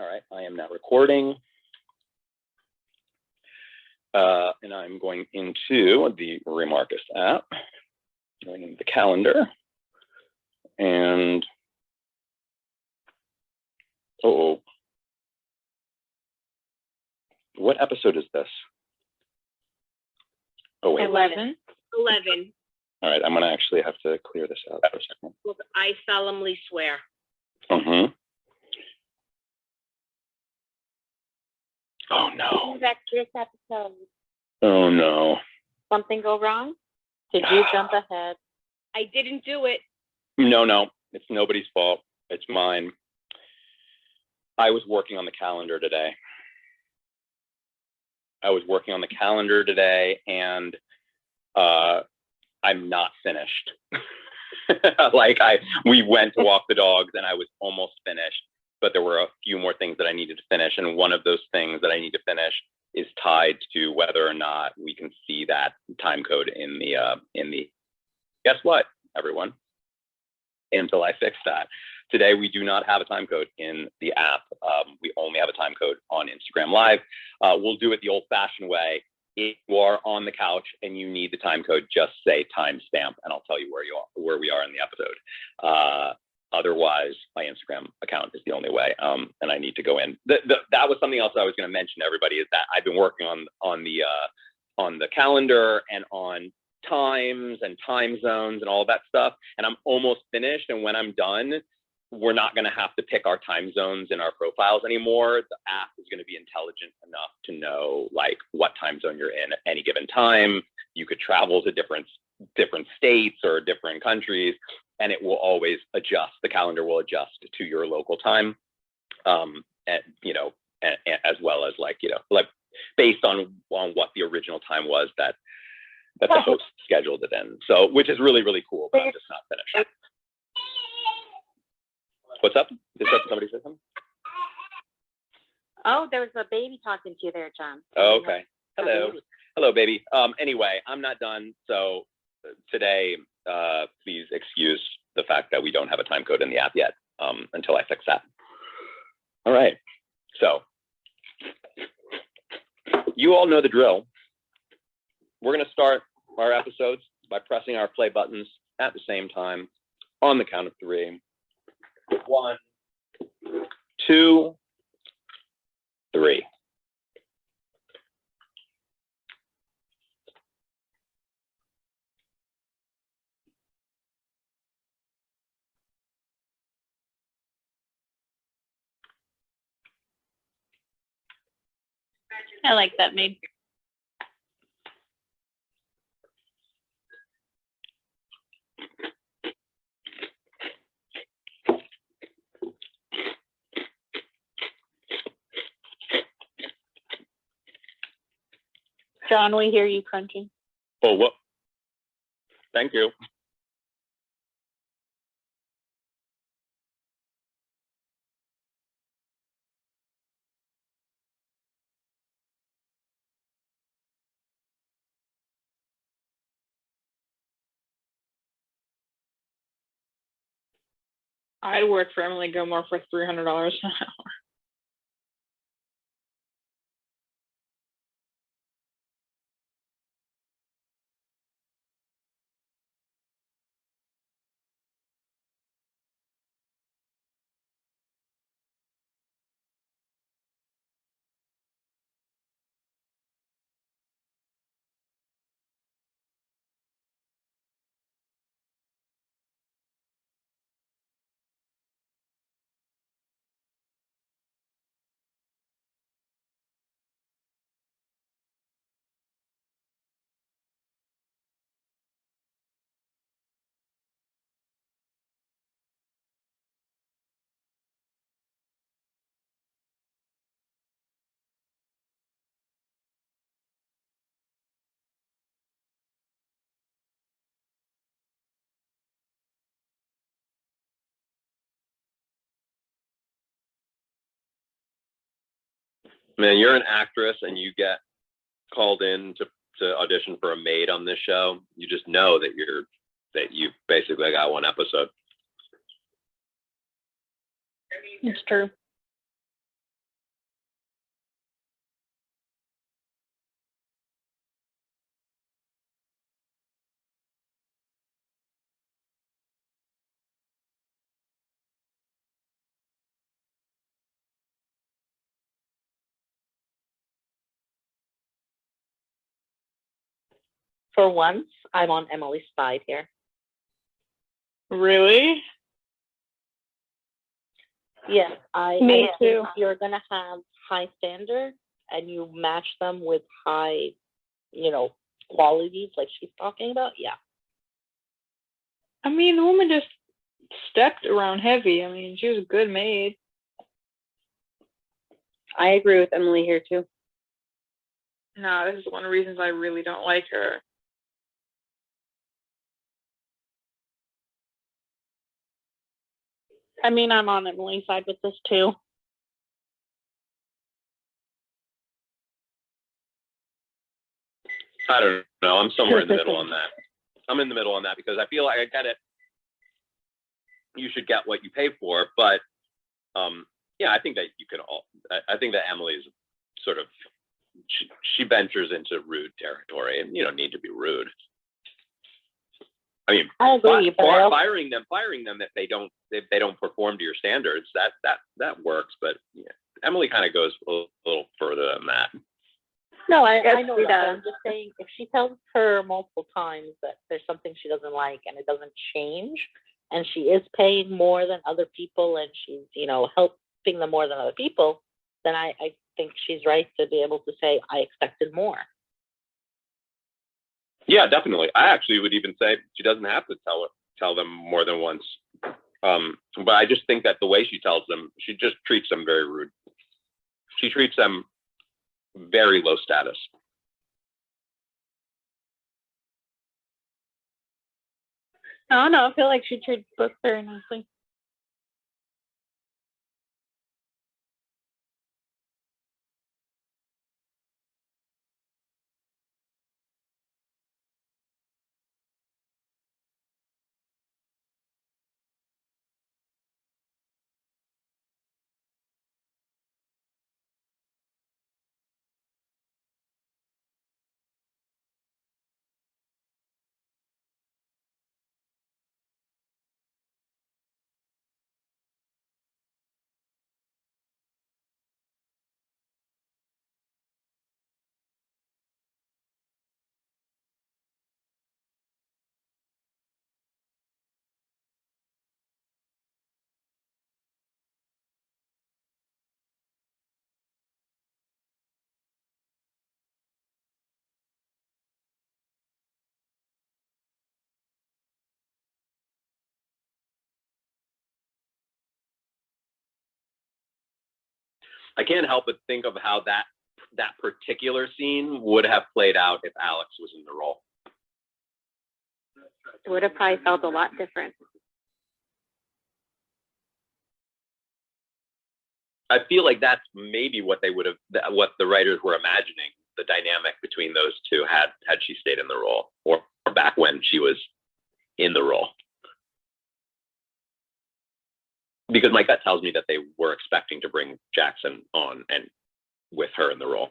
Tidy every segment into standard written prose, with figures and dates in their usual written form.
All right, I am now recording. And I'm going into the Remarcus app, going into the calendar, and what episode is this? Oh, wait. 11. All right, I'm going to actually have to clear this out for a second. Well, I solemnly swear. Mm-hmm. Oh, no. Back to this episode. Oh, no. Something go wrong? Did you jump ahead? I didn't do it. No. It's nobody's fault. It's mine. I was working on the calendar today. And I'm not finished. We went to walk the dogs and I was almost finished, but there were a few more things that I needed to finish. And one of those things that I need to finish is tied to whether or not we can see that time code in the, guess what, everyone? Until I fix that. Today, we do not have a time code in the app. We only have a time code on Instagram Live. We'll do it the old-fashioned way. If you are on the couch and you need the time code, just say timestamp, and I'll tell you where we are in the episode. Otherwise, my Instagram account is the only way, and I need to go in. That was something else I was going to mention to everybody, is that I've been working on the calendar and on times and time zones and all that stuff, and I'm almost finished. And when I'm done, we're not going to have to pick our time zones in our profiles anymore. The app is going to be intelligent enough to know what time zone you're in at any given time. You could travel to different states or different countries, and it will always adjust. The calendar will adjust to your local time, and as well as based on what the original time was that the host scheduled it in. So, which is really, really cool, but I'm just not finished. What's up? Did somebody say something? Oh, there was a baby talking to you there, John. Oh, okay. Hello, baby. Anyway, I'm not done. So today, please excuse the fact that we don't have a time code in the app yet, until I fix that. All right. So you all know the drill. We're going to start our episodes by pressing our play buttons at the same time on the count of 3. 1, 2, 3. I like that, maybe. John, we hear you crunching. Oh, what? Thank you. I'd work for Emily Gilmore for $300 an hour. Man, you're an actress and you get called in to audition for a maid on this show. You just know that you basically got one episode. It's true. for once, I'm on Emily's side here. Really? Yes, Me I too. think you're gonna have high standards and you match them with high, qualities like she's talking about. Yeah. I mean, the woman just stepped around heavy. I mean, she was a good maid. I agree with Emily here too. No, this is one of the reasons I really don't like her. I mean, I'm on Emily's side with this too. I don't know. I'm somewhere in the middle on that. I'm in the middle on that because I feel like I get it. You should get what you pay for, but yeah, I think that you can all. I think that Emily's sort of she ventures into rude territory, and you don't need to be rude. I mean, I agree, but I also, firing them if they don't perform to your standards, that works. But yeah, Emily kind of goes a little further than that. no, I Yes, know she that. does. I'm just saying, if she tells her multiple times that there's something she doesn't like and it doesn't change, and she is paying more than other people, and she's helping them more than other people, then I think she's right to be able to say I expected more. Yeah, definitely. I actually would even say she doesn't have to tell them more than once. But I just think that the way she tells them, she just treats them very rude. She treats them very low status. I I feel like she treats Brooke very nicely. I can't help but think of how that particular scene would have played out if Alex was in the role. It would have probably felt a lot different. I feel like that's maybe what what the writers were imagining, the dynamic between those two had she stayed in the role, or back when she was in the role. Because my gut tells me that they were expecting to bring Jackson on and with her in the role.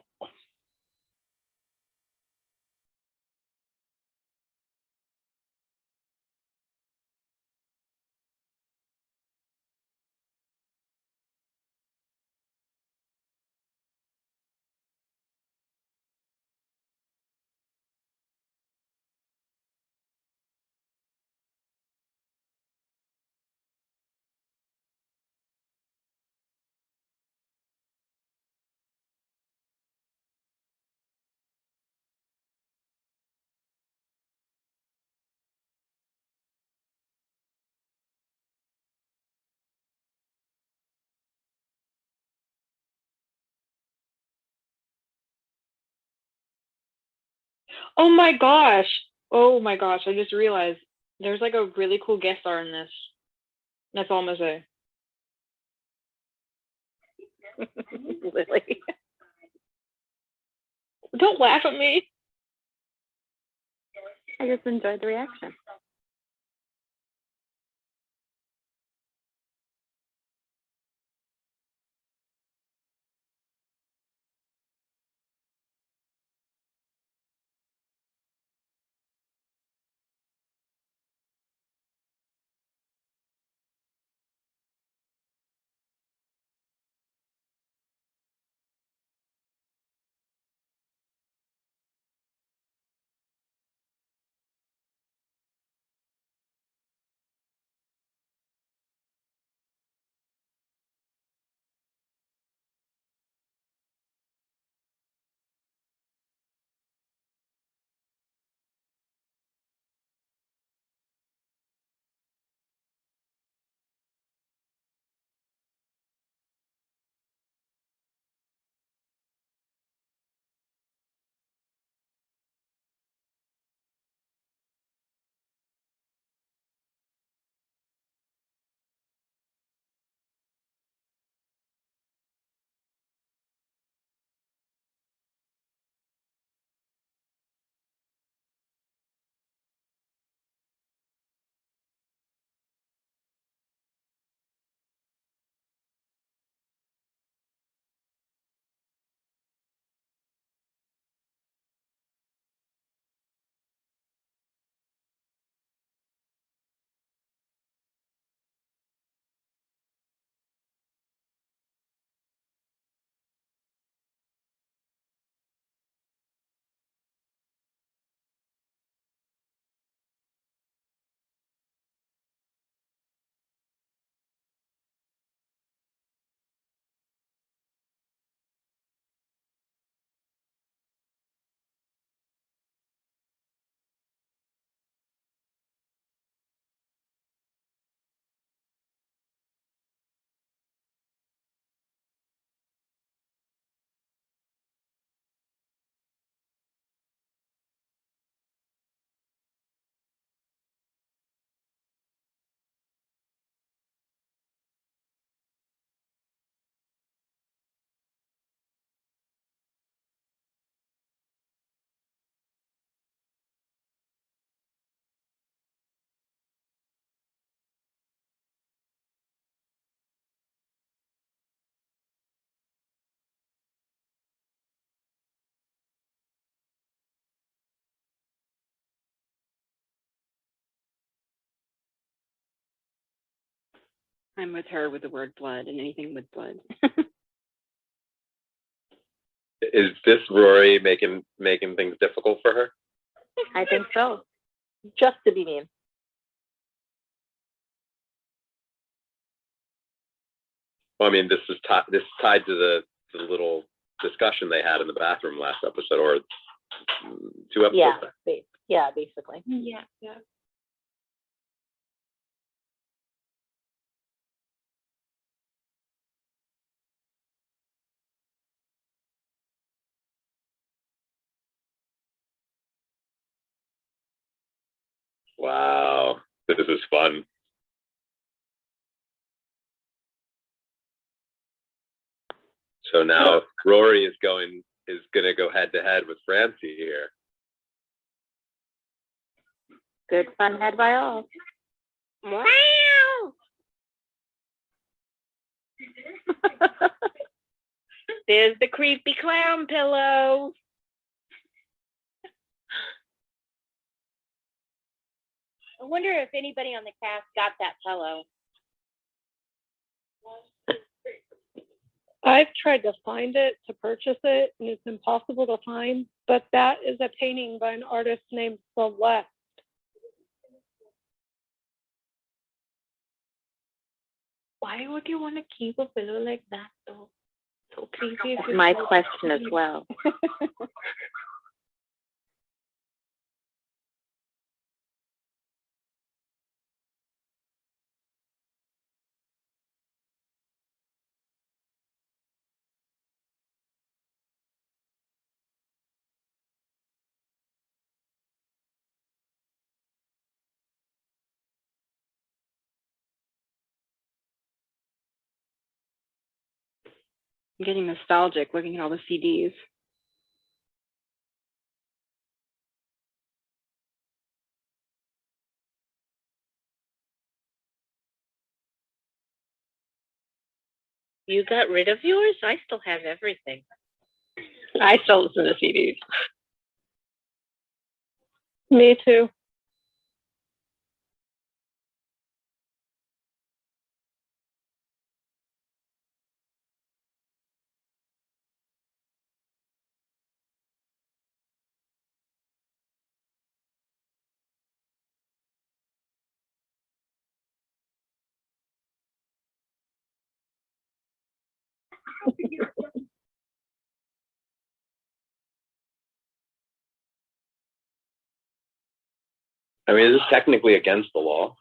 Oh my gosh. Oh my gosh. I just realized there's like a really cool guest star in this. That's all I'm gonna say. Lily. Don't laugh at me. I just enjoyed the reaction. I'm with her with the word blood and anything with blood. Is this Rory making things difficult for her? I think so. Just to be mean. Well, I mean, this is tied to the little discussion they had in the bathroom last episode, or 2 episodes Yeah, back. yeah, basically. Yeah. Wow, this is fun. So now Rory is going to go head to head with Francie here. Good fun had by all. Wow. There's the creepy clown pillow. I wonder if anybody on the cast got that pillow. I've tried to find it to purchase it, and it's impossible to find. But that is a painting by an artist named Celeste. Why would you want to keep a pillow like that though? So creepy. That's my question as well. I'm getting nostalgic looking at all the CDs. You got rid of yours? I still have everything. I still listen to CDs. Me too. I mean, is this technically against the law?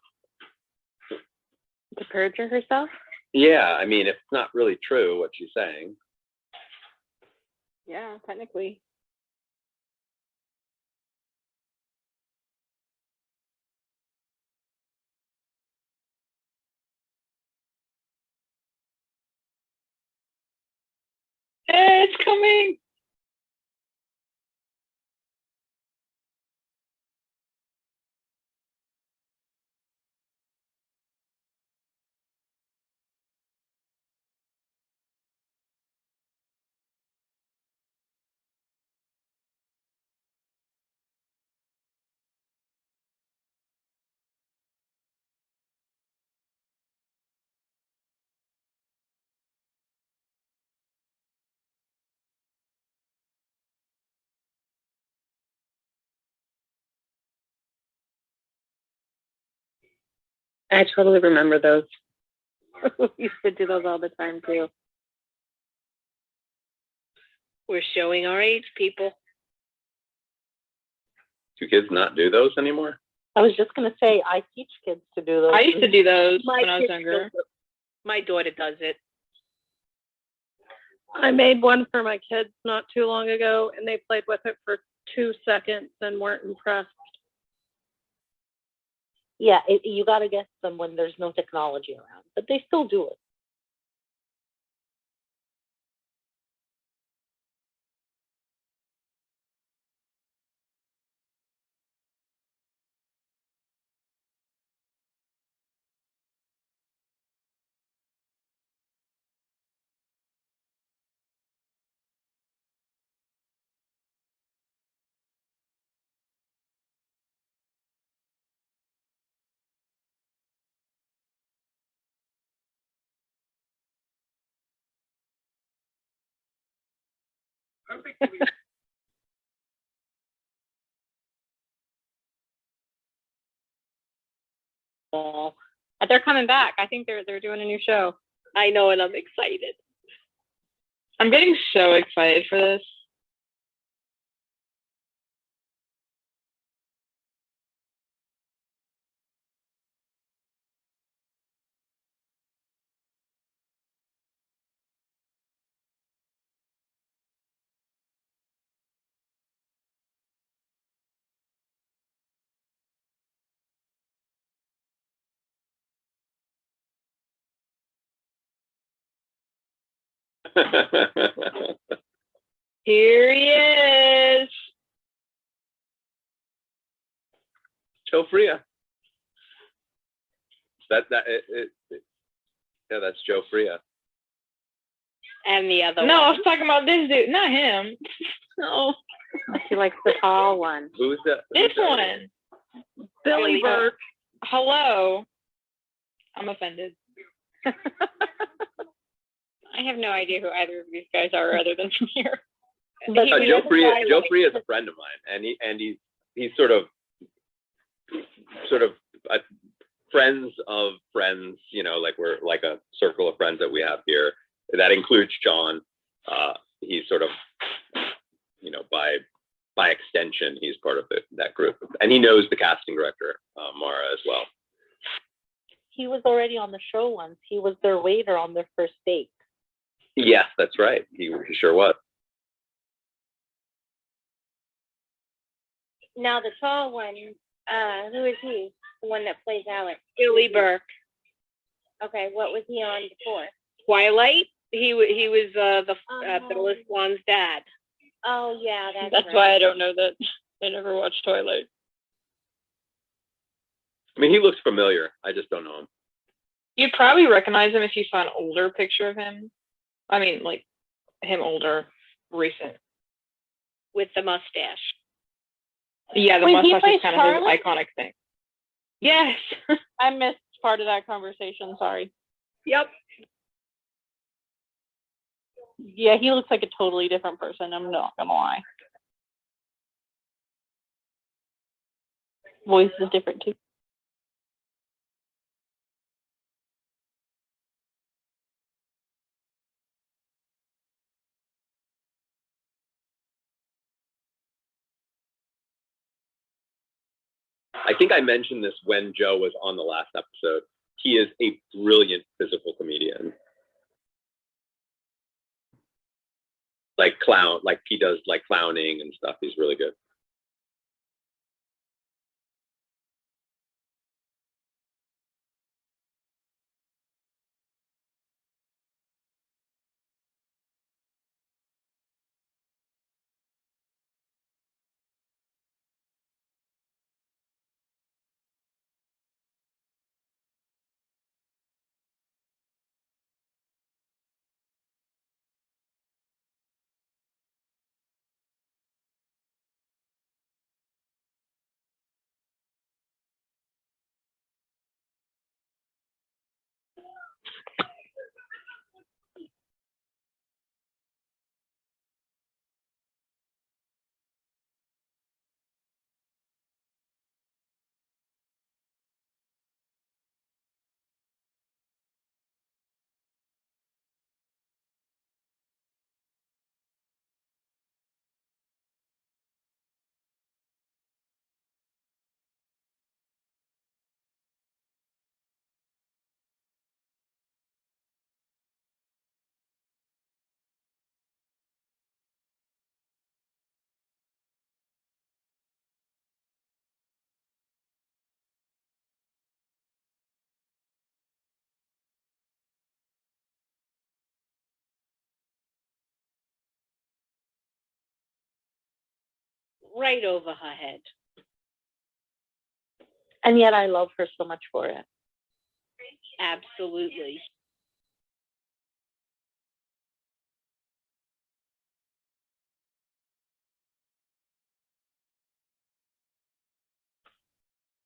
To perjure herself? Yeah, I mean, it's not really true what she's saying. Yeah, technically. It's coming. I totally remember those. We used to do those all the time too. We're showing our age, people. Do kids not do those anymore? I was just gonna say, I teach kids to do those. I used to do those My when I was kids younger. do. My daughter does it. I made one for my kids not too long ago, and they played with it for 2 seconds and weren't impressed. Yeah, you gotta get them when there's no technology around, but they still do it. They're coming back. I think they're doing a new show. I know, and I'm excited. I'm getting so excited for this. Here he is. Joe Fria. Yeah, that's Joe Fria. And the other No, I one. was talking about this dude, not him. No, She likes the tall one. Who's that? this one. Billy Burke. Hello. I'm offended. I have no idea who either of these guys are other than from here. But Joe Fria is a friend of mine, and he's sort of friends of friends. You know, like we're like a circle of friends that we have here. That includes John. He's sort of, you know, by extension, he's part of that group, and he knows the casting director, Mara, as well. he was already on the show once. He was their waiter on their first date. Yes, that's right. He sure was. Now the tall one, who is he? The one that plays Alex. Billy Burke. Okay, what was he on before? Twilight. He was the Bella Swan's dad. Oh yeah, That's right. why I don't know that. I never watched Twilight. I mean, he looks familiar. I just don't know him. You'd probably recognize him if you saw an older picture of him. I mean, like him older, recent. With the mustache. Yeah, the Wait, he mustache plays is kind Charlie? of his iconic thing. Yes. I missed part of that conversation. Sorry. Yep. Yeah, he looks like a totally different person. I'm not gonna lie. Voice is different too. I think I mentioned this when Joe was on the last episode. He is a brilliant physical comedian. Like he does like clowning and stuff. He's really good. Right over her head. And yet I love her so much for it. Absolutely.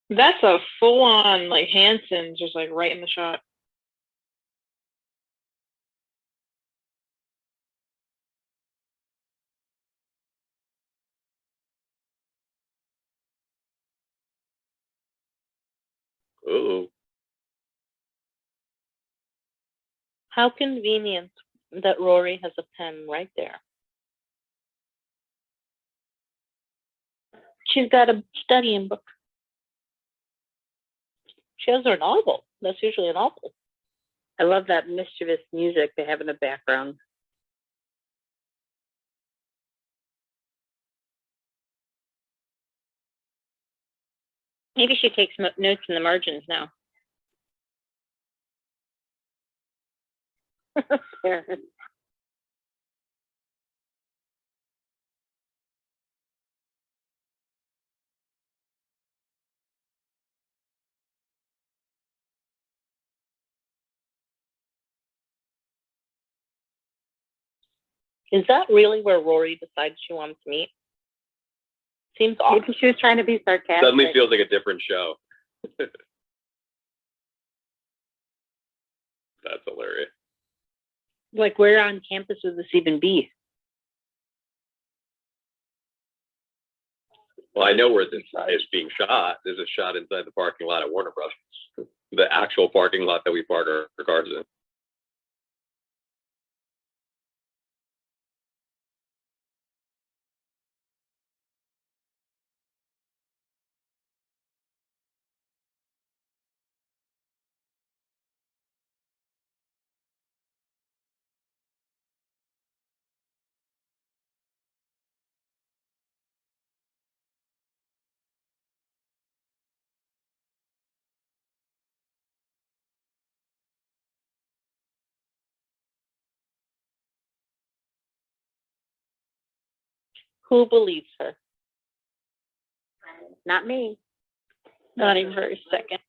That's a full-on like Hanson, just like right in the shot. Ooh. How convenient that Rory has a pen right there. She's got a studying book. She has her novel. That's usually a novel. I love that mischievous music they have in the background. Maybe she takes notes in the margins now. Parents. Is that really where Rory decides she wants to meet? Seems odd. Maybe she was trying to be sarcastic. Suddenly feels like a different show. That's hilarious. Like, where on campus would this even be? Well, I know where this is being shot. There's a shot inside the parking lot at Warner Brothers. The actual parking lot that we park our cars in. Who believes her? Not me. Not even for a second.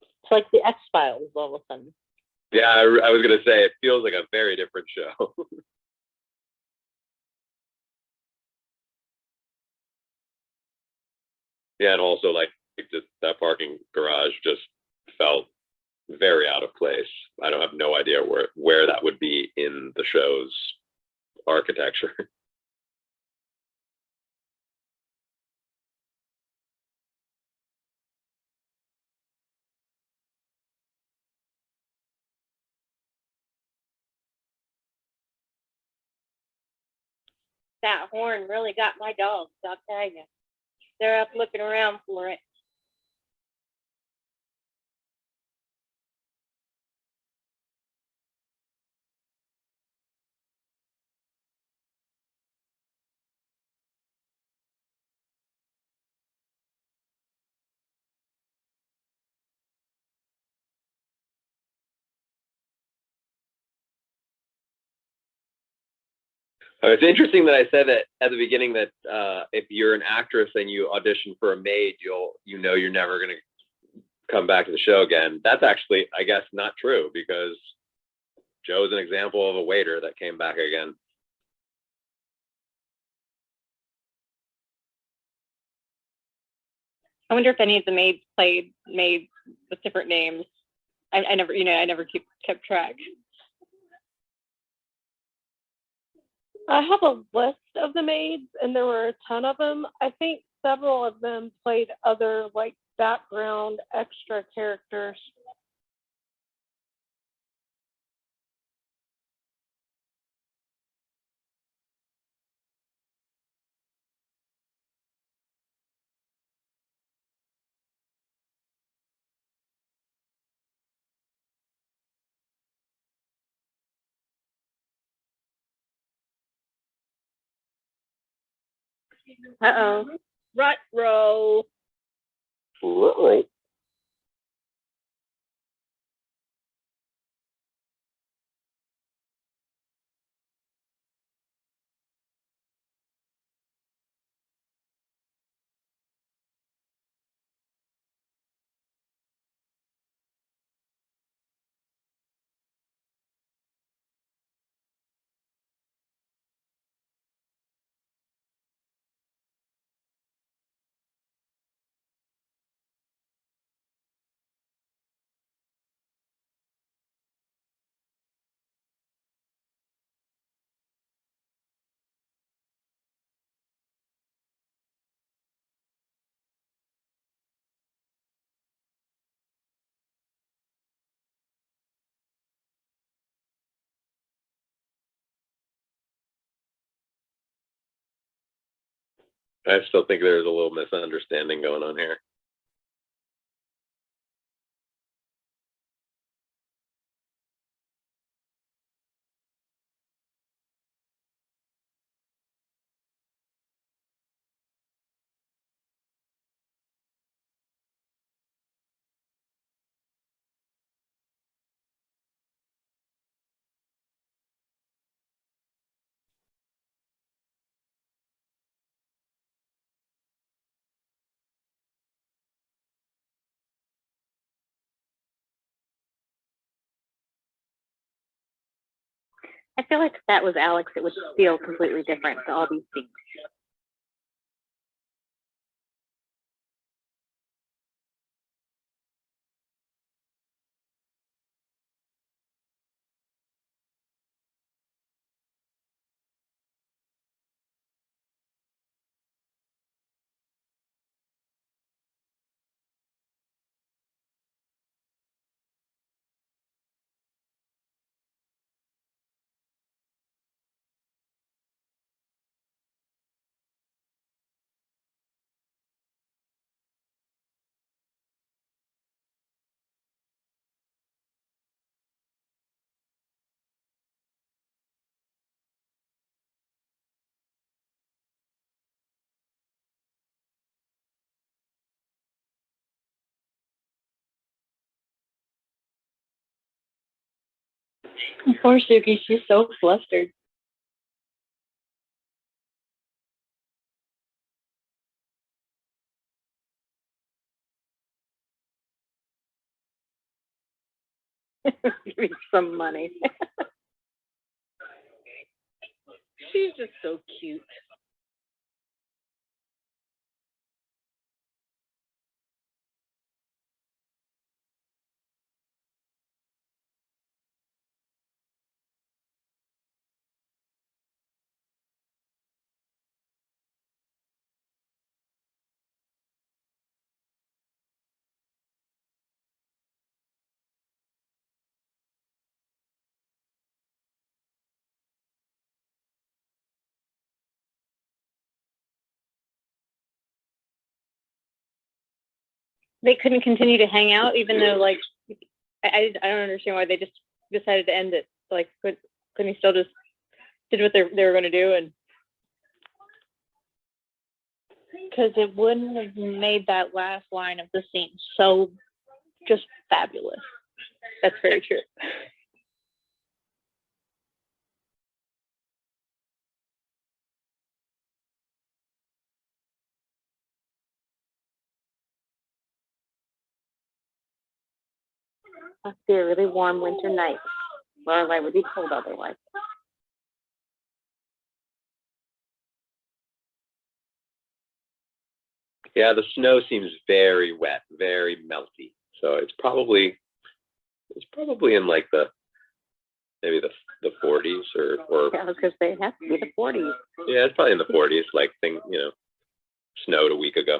It's like the X-Files all of a sudden. Yeah, I was gonna say it feels like a very different show. Yeah, and also like just that parking garage just felt very out of place. I don't have no idea where that would be in the show's architecture. That horn really got my dogs, I'll tell you. They're up looking around for it. It's interesting that I said that at the beginning that if you're an actress and you audition for a maid, you're never going to come back to the show again. That's actually, I guess, not true because Joe's an example of a waiter that came back again. I wonder if any of the maids played maids with different names. I never kept track. I have a list of the maids, and there were a ton of them. I think several of them played other, like, background extra characters. Uh-oh. Rut row. Whoa. I still think there's a little misunderstanding going on here. I feel like if that was Alex, it would feel completely different to all these things. Poor Suki, she's so flustered. Give me some money. She's just so cute. They couldn't continue to hang out, even though, like, I don't understand why they just decided to end it. Like, couldn't he still just did what they were going to do? And because it wouldn't have made that last line of the scene so just fabulous. That's very true. Must be a really warm winter night. Well, I would be cold otherwise. Yeah, the snow seems very wet, very melty. So it's probably in like maybe the 40s or Yeah, I was gonna say it has to be the 40s. yeah, it's probably in the 40s. Like snowed a week ago.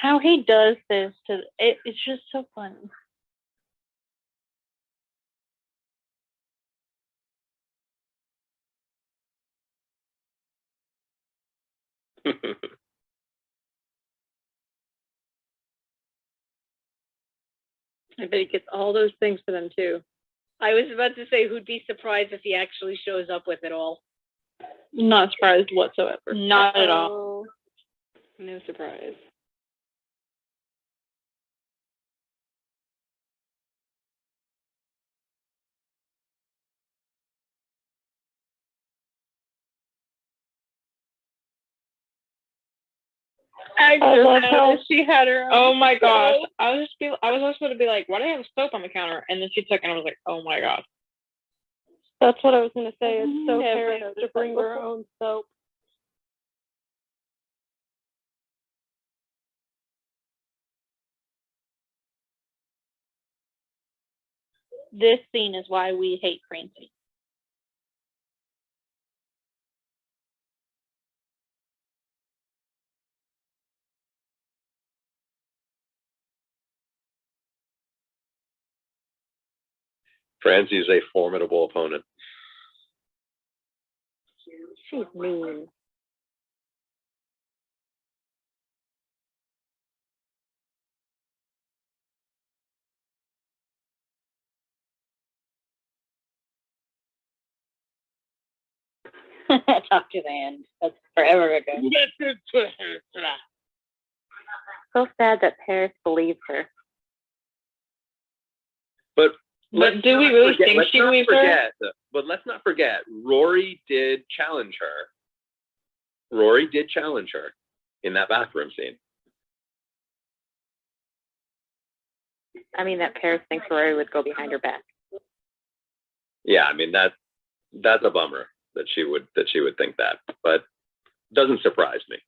How he does this it's just so funny. I bet he gets all those things for them too. I was about to say, who'd be surprised if he actually shows up with it all? Not surprised whatsoever. Not at all. No surprise. I love how she had her. Oh my gosh! I was also supposed to be like, why do I have soap on the counter? And then she took it, and I was like, oh my gosh. That's what I was gonna say. It's so fair to bring her own soap. This scene is why we hate Francie. Francie is a formidable opponent. She's mean. Talk to the end. That's forever ago. So sad that Paris believes her. But do we really think she believes her? But let's not forget, Rory did challenge her. Rory did challenge her in that bathroom scene. I mean, that Paris thinks Rory would go behind her back. Yeah, I mean that's a bummer that she would think that, but doesn't surprise me.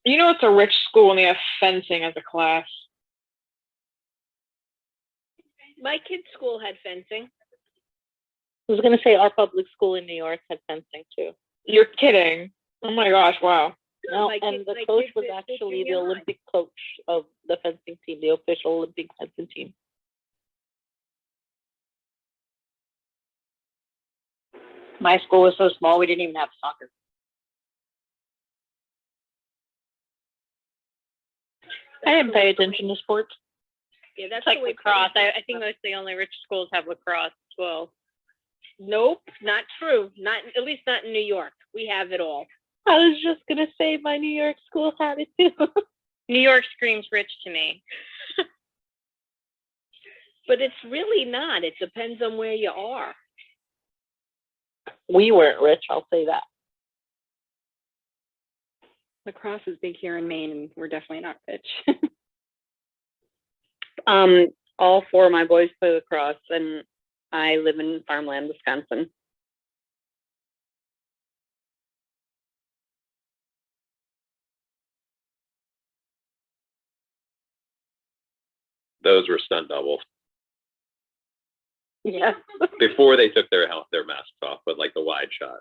You know, it's a rich school and they have fencing as a class. My kid's school had fencing. I was going to say our public school in New York had fencing too. You're kidding. Oh my gosh, wow. No, my and kid- the my coach kid was did actually the junior high. Olympic coach of the fencing team, the official Olympic fencing team. My school was so small, we didn't even have soccer. I didn't pay attention to sports. Yeah, that's It's like the way lacrosse. Paris- I think most of the only rich schools have lacrosse as well. Nope, not true. Not at least not in New York. We have it all. I was just going to say my New York school had it too. New York screams rich to me. But it's really not. It depends on where you are. We weren't rich, I'll say that. Lacrosse is big here in Maine, and we're definitely not rich. All four of my boys play lacrosse, and I live in farmland, Wisconsin. Those were stunt doubles Yeah. before they took their masks off, but like the wide shot.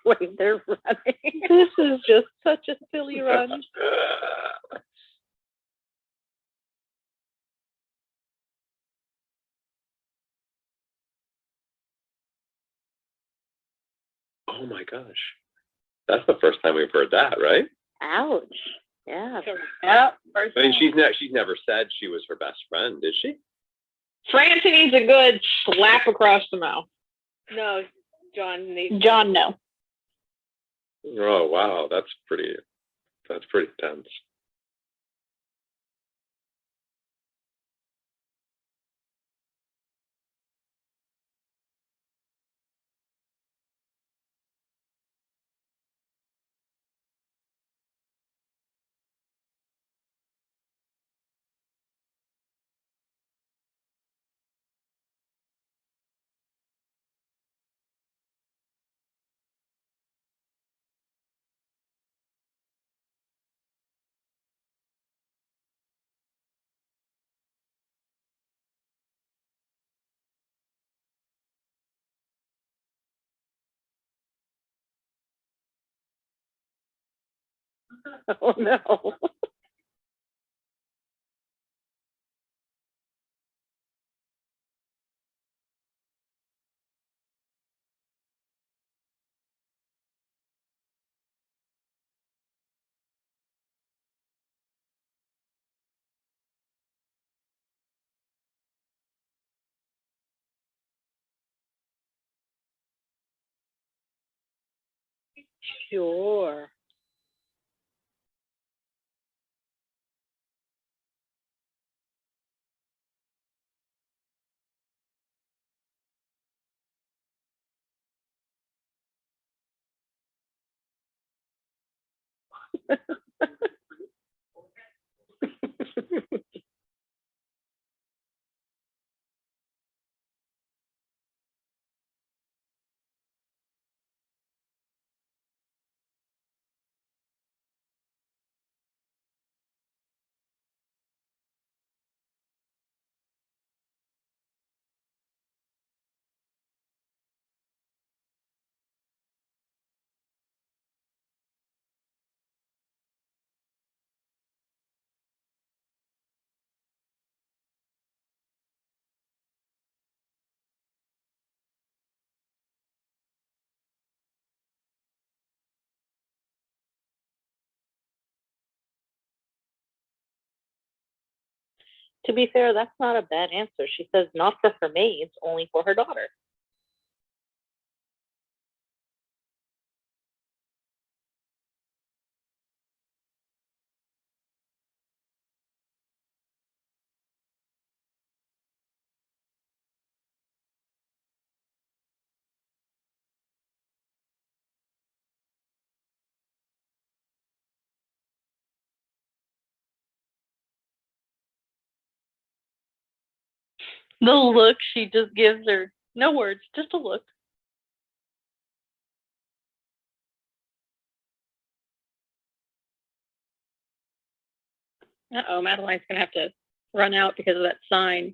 Wait, they're running. This is just such a silly run. Oh my gosh, that's the first time we've heard that, right? Ouch. Yeah. Yeah. I mean, she's never said she was her best friend, did she? Francie needs a good slap across the mouth. No, John. John, no. Oh wow, that's pretty tense. Oh no. Sure. To be fair, that's not a bad answer. She says not for her maids, only for her daughter. The look she just gives her. No words, just a look. Uh-oh, Madeline's gonna have to run out because of that sign.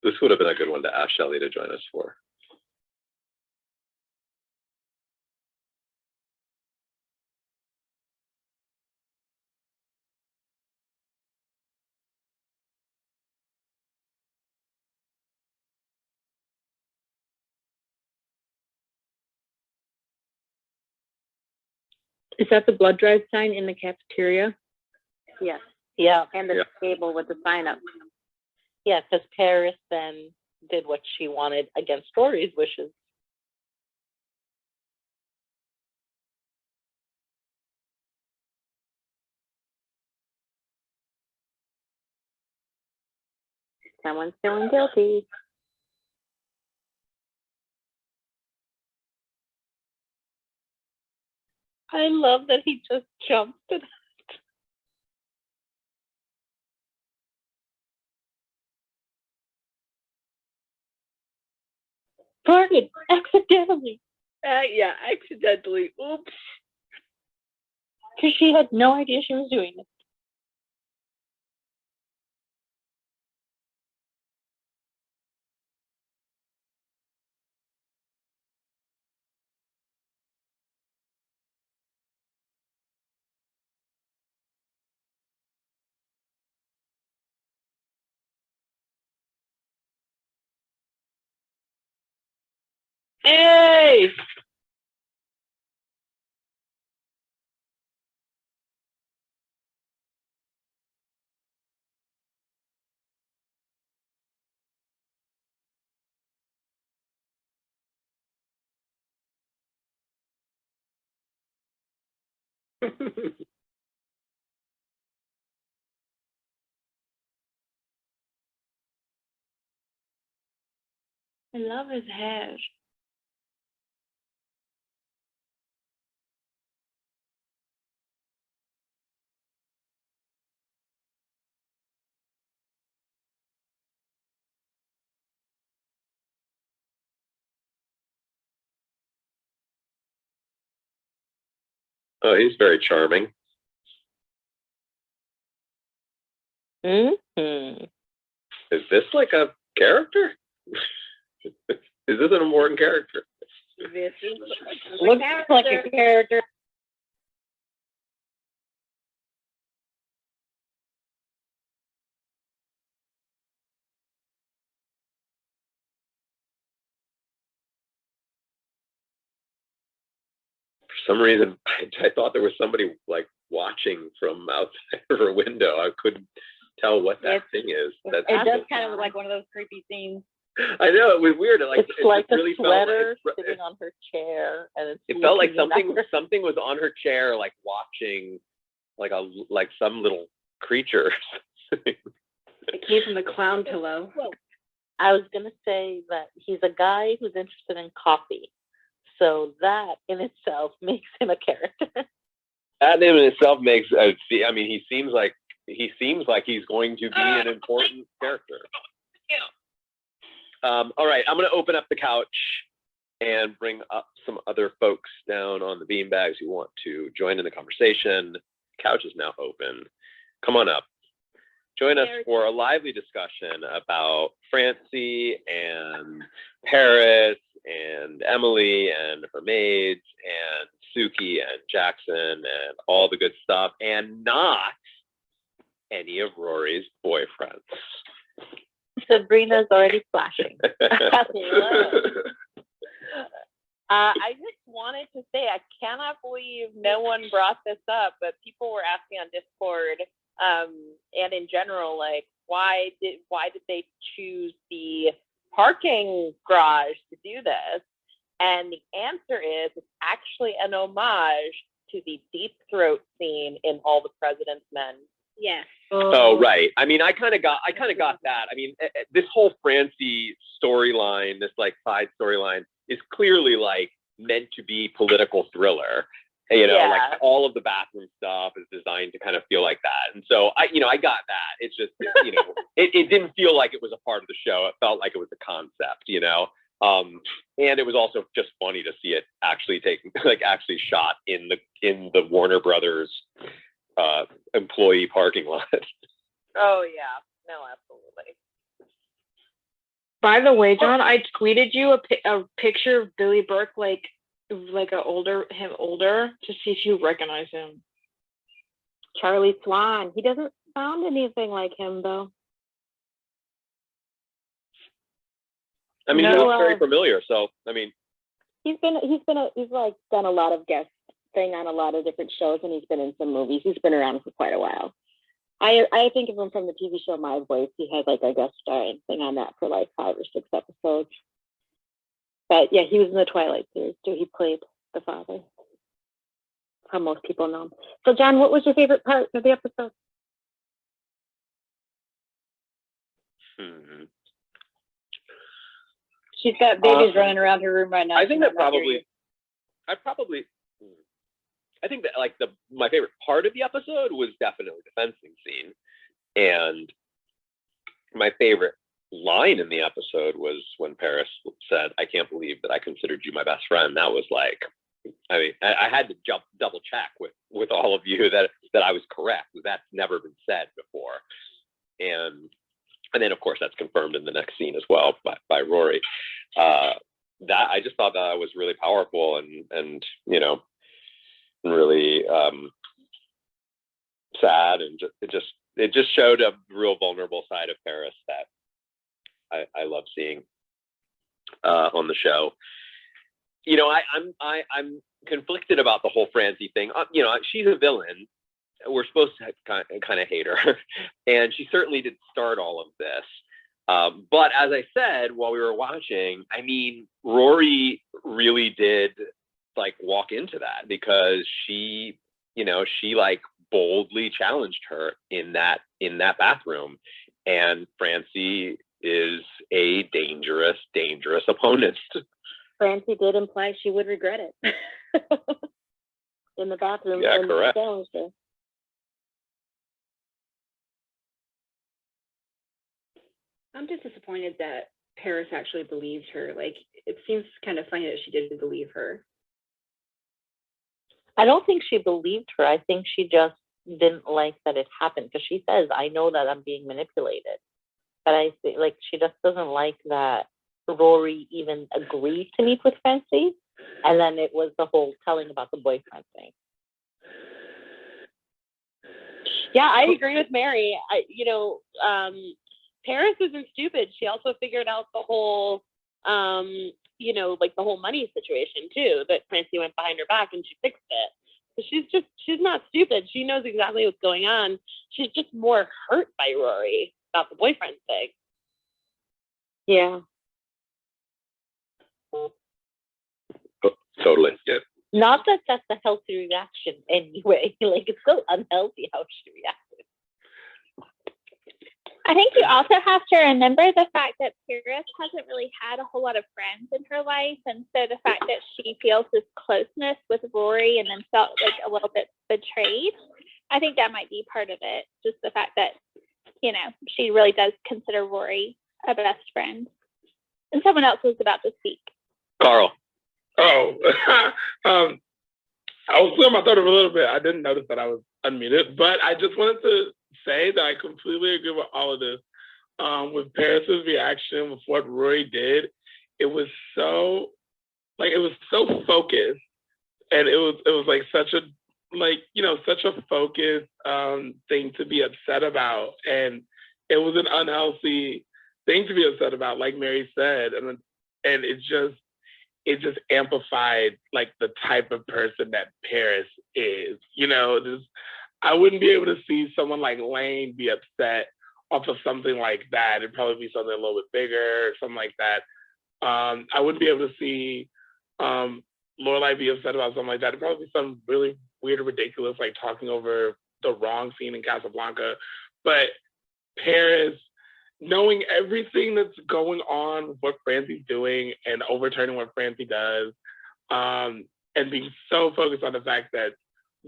This would have been a good one to ask Shelley to join us for. Is that the blood drive sign in the cafeteria? Yes, Yeah, and the Yeah. table with the sign up. yeah, because Paris then did what she wanted against Rory's wishes. Someone's feeling guilty. I love that he just jumped to that. Farted accidentally. Yeah, accidentally. Oops. Because she had no idea she was doing it. Hey! I love his hair. Oh, he's very charming. Mm-hmm. Is this like a character? Is this an important character? This is Looks like a character. For some reason, I thought there was somebody like watching from outside of her window. I couldn't tell what that thing is. That's It does kind of look like one of those creepy scenes. I know, it was weird. It's It like just really a sweater felt sitting on her chair, and it's it felt like looking at her. something was on her chair, like watching, like some little creature. It came from the clown pillow. I was gonna say that he's a guy who's interested in coffee, so that in itself makes him a character. That in itself makes. I mean, he seems like he's going to be an important character. All right, I'm going to open up the couch and bring up some other folks down on the beanbags who want to join in the conversation. Couch is now open. Come on up. Join us for a lively discussion about Francie and Paris and Emily and her maids and Suki and Jackson and all the good stuff, and not any of Rory's boyfriends. Sabrina's already flashing. I just wanted to say I cannot believe no one brought this up, but people were asking on Discord and in general, like, why did they choose the parking garage to do this? And the answer is it's actually an homage to the Deep Throat scene in All the President's Men. Yes. Oh, right. I mean, I kind of got that. I mean, this whole Francie storyline, this like side storyline, is clearly like meant to be political thriller. You know, like all of the bathroom stuff is designed to kind of feel like that. And so I got that. It's just, you know, it didn't feel like it was a part of the show. It felt like it was a concept, you know. And it was also just funny to see it actually actually shot in the Warner Brothers employee parking lot. Oh yeah, no, absolutely. By the way, John, I tweeted you a picture of Billy Burke, like older to see if you recognize him. Charlie Swan. He doesn't sound anything like him though. I mean, he looks very familiar. So, I mean, he's like done a lot of guest thing on a lot of different shows, and he's been in some movies. He's been around for quite a while. I think of him from the TV show My Voice. He had like a guest starring thing on that for like 5 or 6 episodes. But yeah, he was in the Twilight series too. He played the father. How most people know him. So John, what was your favorite part of the episode? She's got babies running around her room right now. I think that like my favorite part of the episode was definitely the fencing scene, and my favorite line in the episode was when Paris said, "I can't believe that I considered you my best friend." That was like, I mean, I had to double check with all of you that I was correct. That's never been said before, and then of course that's confirmed in the next scene as well by Rory. That I just thought that was really powerful and you know, really sad, and it just showed a real vulnerable side of Paris that I love seeing on the show. You know, I'm conflicted about the whole Francie thing. You know, she's a villain. We're supposed to kind of hate her, and she certainly did start all of this. But as I said while we were watching, I mean, Rory really did like walk into that, because she like boldly challenged her in that bathroom, and Francie is a dangerous opponent. Francie did imply she would regret it in the bathroom. Yeah, correct. I'm just disappointed that Paris actually believed her. Like, it seems kind of funny that she didn't believe her. I don't think she believed her. I think she just didn't like that it happened, because she says, "I know that I'm being manipulated." But I think like she just doesn't like that Rory even agreed to meet with Francie, and then it was the whole telling about the boyfriend thing. Yeah, I agree with Mary. Paris isn't stupid. She also figured out the whole, like the whole money situation too, that Francie went behind her back and she fixed it. So she's not stupid. She knows exactly what's going on. She's just more hurt by Rory about the boyfriend thing. Yeah. Totally. Yeah. Not that that's a healthy reaction anyway. Like, it's so unhealthy how she reacted. I think you also have to remember the fact that Paris hasn't really had a whole lot of friends in her life. And so the fact that she feels this closeness with Rory and then felt like a little bit betrayed, I think that might be part of it. Just the fact that, you know, she really does consider Rory a best friend. And someone else was about to speak. Carl. Oh, I was clearing my throat a little bit. I didn't notice that I was unmuted, but I just wanted to say that I completely agree with all of this. With Paris's reaction, with what Rory did, it was so focused, and it was like such a focused thing to be upset about, and it was an unhealthy thing to be upset about, like Mary said, and it just amplified like the type of person that Paris is. You know, I wouldn't be able to see someone like Lane be upset off of something like that. It'd probably be something a little bit bigger or something like that. I wouldn't be able to see Lorelai be upset about something like that. It'd probably be something really weird or ridiculous, like talking over the wrong scene in Casablanca. But Paris, knowing everything that's going on with what Francie's doing and overturning what Francie does, and being so focused on the fact that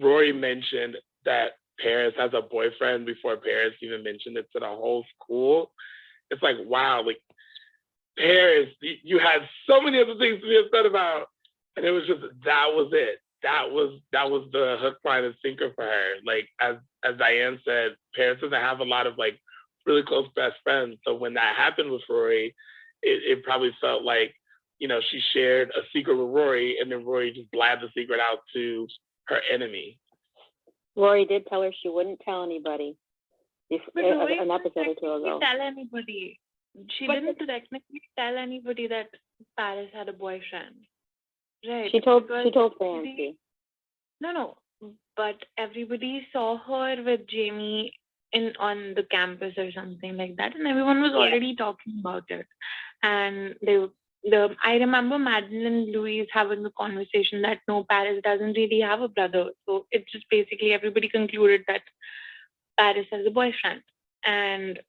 Rory mentioned that Paris has a boyfriend before Paris even mentioned it to the whole school. It's like, wow, like Paris, you had so many other things to be upset about, and it was just, that was it. That was the hook, line, and sinker for her. Like, as Diane said, Paris doesn't have a lot of like really close best friends. So when that happened with Rory, it probably felt like, you know, she shared a secret with Rory, and then Rory just blabbed the secret out to her enemy. Rory did tell her she wouldn't tell anybody. But Rory An episode or two didn't ago. tell anybody. She didn't technically tell anybody that Paris had a boyfriend. Right. She told because Francie. No. But everybody saw her with Jamie on the campus or something like that, and everyone was already talking about it. And I remember Madeline and Louise having the conversation that no, Paris doesn't really have a brother. So it just basically everybody concluded that Paris has a boyfriend. And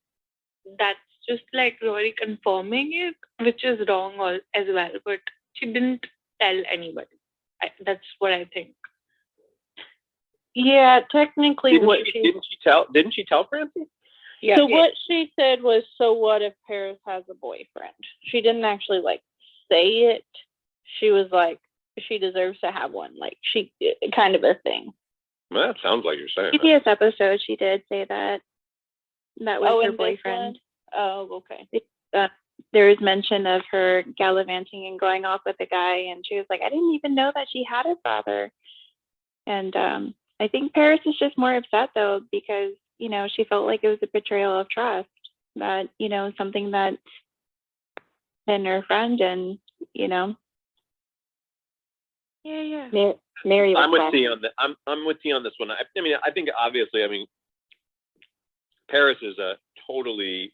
that's just like Rory confirming it, which is wrong as well. But she didn't tell anybody. That's what I think. Yeah, technically Didn't she tell Francie? Yeah. So what she said was, so what if Paris has a boyfriend? She didn't actually like say it. She was like, she deserves to have one. Like, she kind of a thing. Well, that sounds like you're saying. Previous episode, she did say that. That was her boyfriend. Oh, okay. There was mention of her gallivanting and going off with a guy, and she was like, I didn't even know that she had a father. And I think Paris is just more upset though, because, you know, she felt like it was a betrayal of trust, that, you know, something that in her friend, and, you know. Yeah. Mary. I'm with T on that. I'm with T on this one. I mean, I think obviously, I mean, Paris is a totally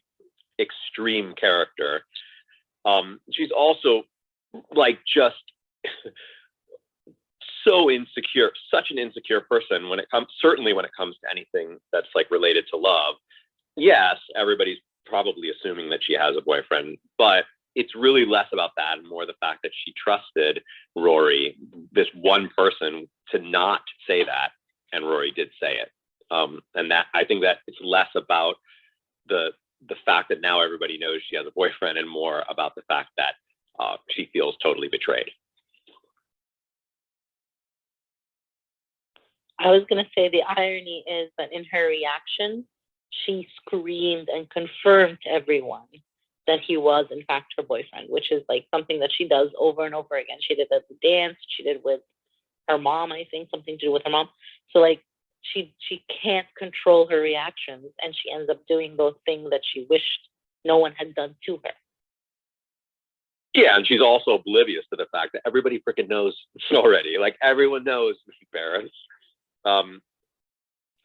extreme character. She's also like just so insecure, such an insecure person when it comes to anything that's like related to love. Yes, everybody's probably assuming that she has a boyfriend, but it's really less about that and more the fact that she trusted Rory, this one person, to not say that, and Rory did say it. And that, I think that it's less about the fact that now everybody knows she has a boyfriend and more about the fact that she feels totally betrayed. I was going to say the irony is that in her reaction, she screamed and confirmed to everyone that he was in fact her boyfriend, which is like something that she does over and over again. She did at the dance, she did with her mom, I think, something to do with her mom. So like she can't control her reactions, and she ends up doing those things that she wished no one had done to her. Yeah, and she's also oblivious to the fact that everybody freaking knows already. Like, everyone knows Paris. I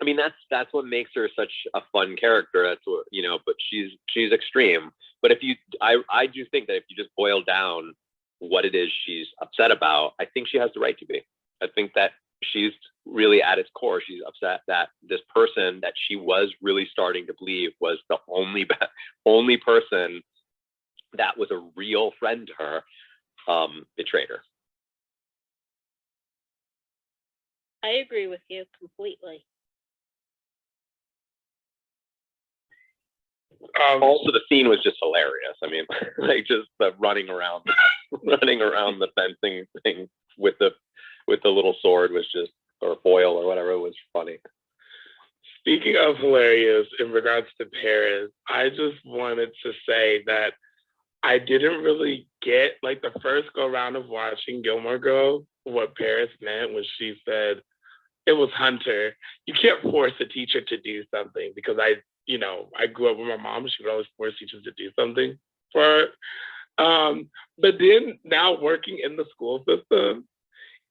mean, that's what makes her such a fun character. That's what, you know, but she's extreme. But I do think that if you just boil down what it is she's upset about, I think she has the right to be. I think that she's really at its core, she's upset that this person that she was really starting to believe was the only person that was a real friend to her, betrayed her. I agree with you completely. Also, the scene was just hilarious. I mean, like just the running around the fencing thing with the little sword was just, or foil or whatever, was funny. Speaking of hilarious in regards to Paris, I just wanted to say that I didn't really get, like, the first go round of watching Gilmore Girls, what Paris meant when she said it was Hunter. You can't force a teacher to do something, because I grew up with my mom. She would always force teachers to do something for her. But then now working in the school system,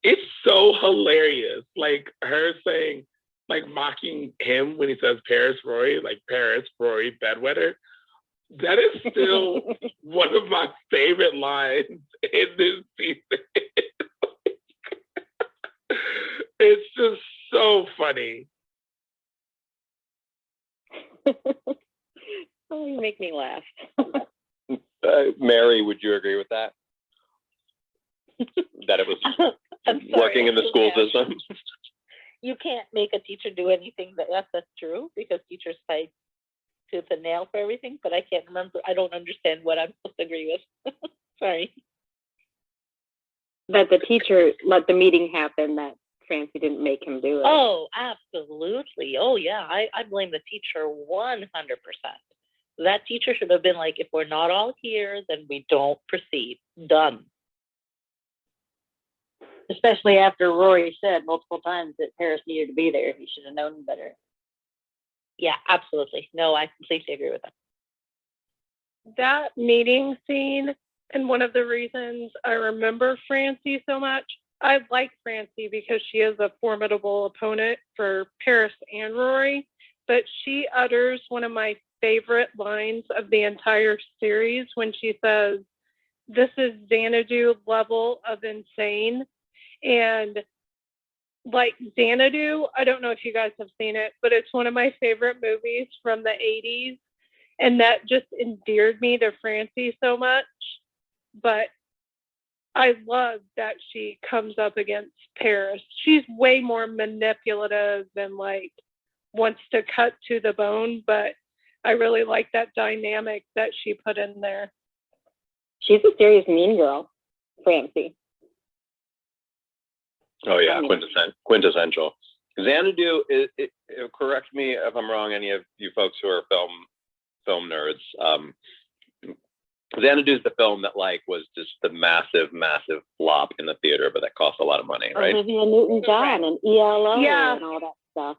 it's so hilarious. Like her saying, like mocking him when he says Paris, Rory, like Paris, Rory, bedwetter. That is still one of my favorite lines in this season. It's just so funny. Oh, you make me laugh. Mary, would you agree with that? That it was working in the school system? You can't make a teacher do anything that's true, because teachers fight tooth and nail for everything, but I can't remember. I don't understand what I'm supposed to agree with. Sorry. That the teacher let the meeting happen, that Francie didn't make him do it. Oh, absolutely. Oh, yeah. I blame the teacher 100%. That teacher should have been like, if we're not all here, then we don't proceed. Done. Especially after Rory said multiple times that Paris needed to be there. He should have known better. Yeah, absolutely. No, I completely agree with that. That meeting scene, and one of the reasons I remember Francie so much, I like Francie because she is a formidable opponent for Paris and Rory, but she utters one of my favorite lines of the entire series when she says, "This is Xanadu level of insane." And like Xanadu, I don't know if you guys have seen it, but it's one of my favorite movies from the 80s. And that just endeared me to Francie so much. But I love that she comes up against Paris. She's way more manipulative and like wants to cut to the bone, but I really like that dynamic that she put in there. She's a serious mean girl, Francie. Oh yeah, quintessential. Xanadu is, correct me if I'm wrong, any of you folks who are film nerds. Xanadu is the film that like was just the massive flop in the theater, but that cost a lot of money, right? Olivia Newton-John and E11 Yeah. and all that stuff.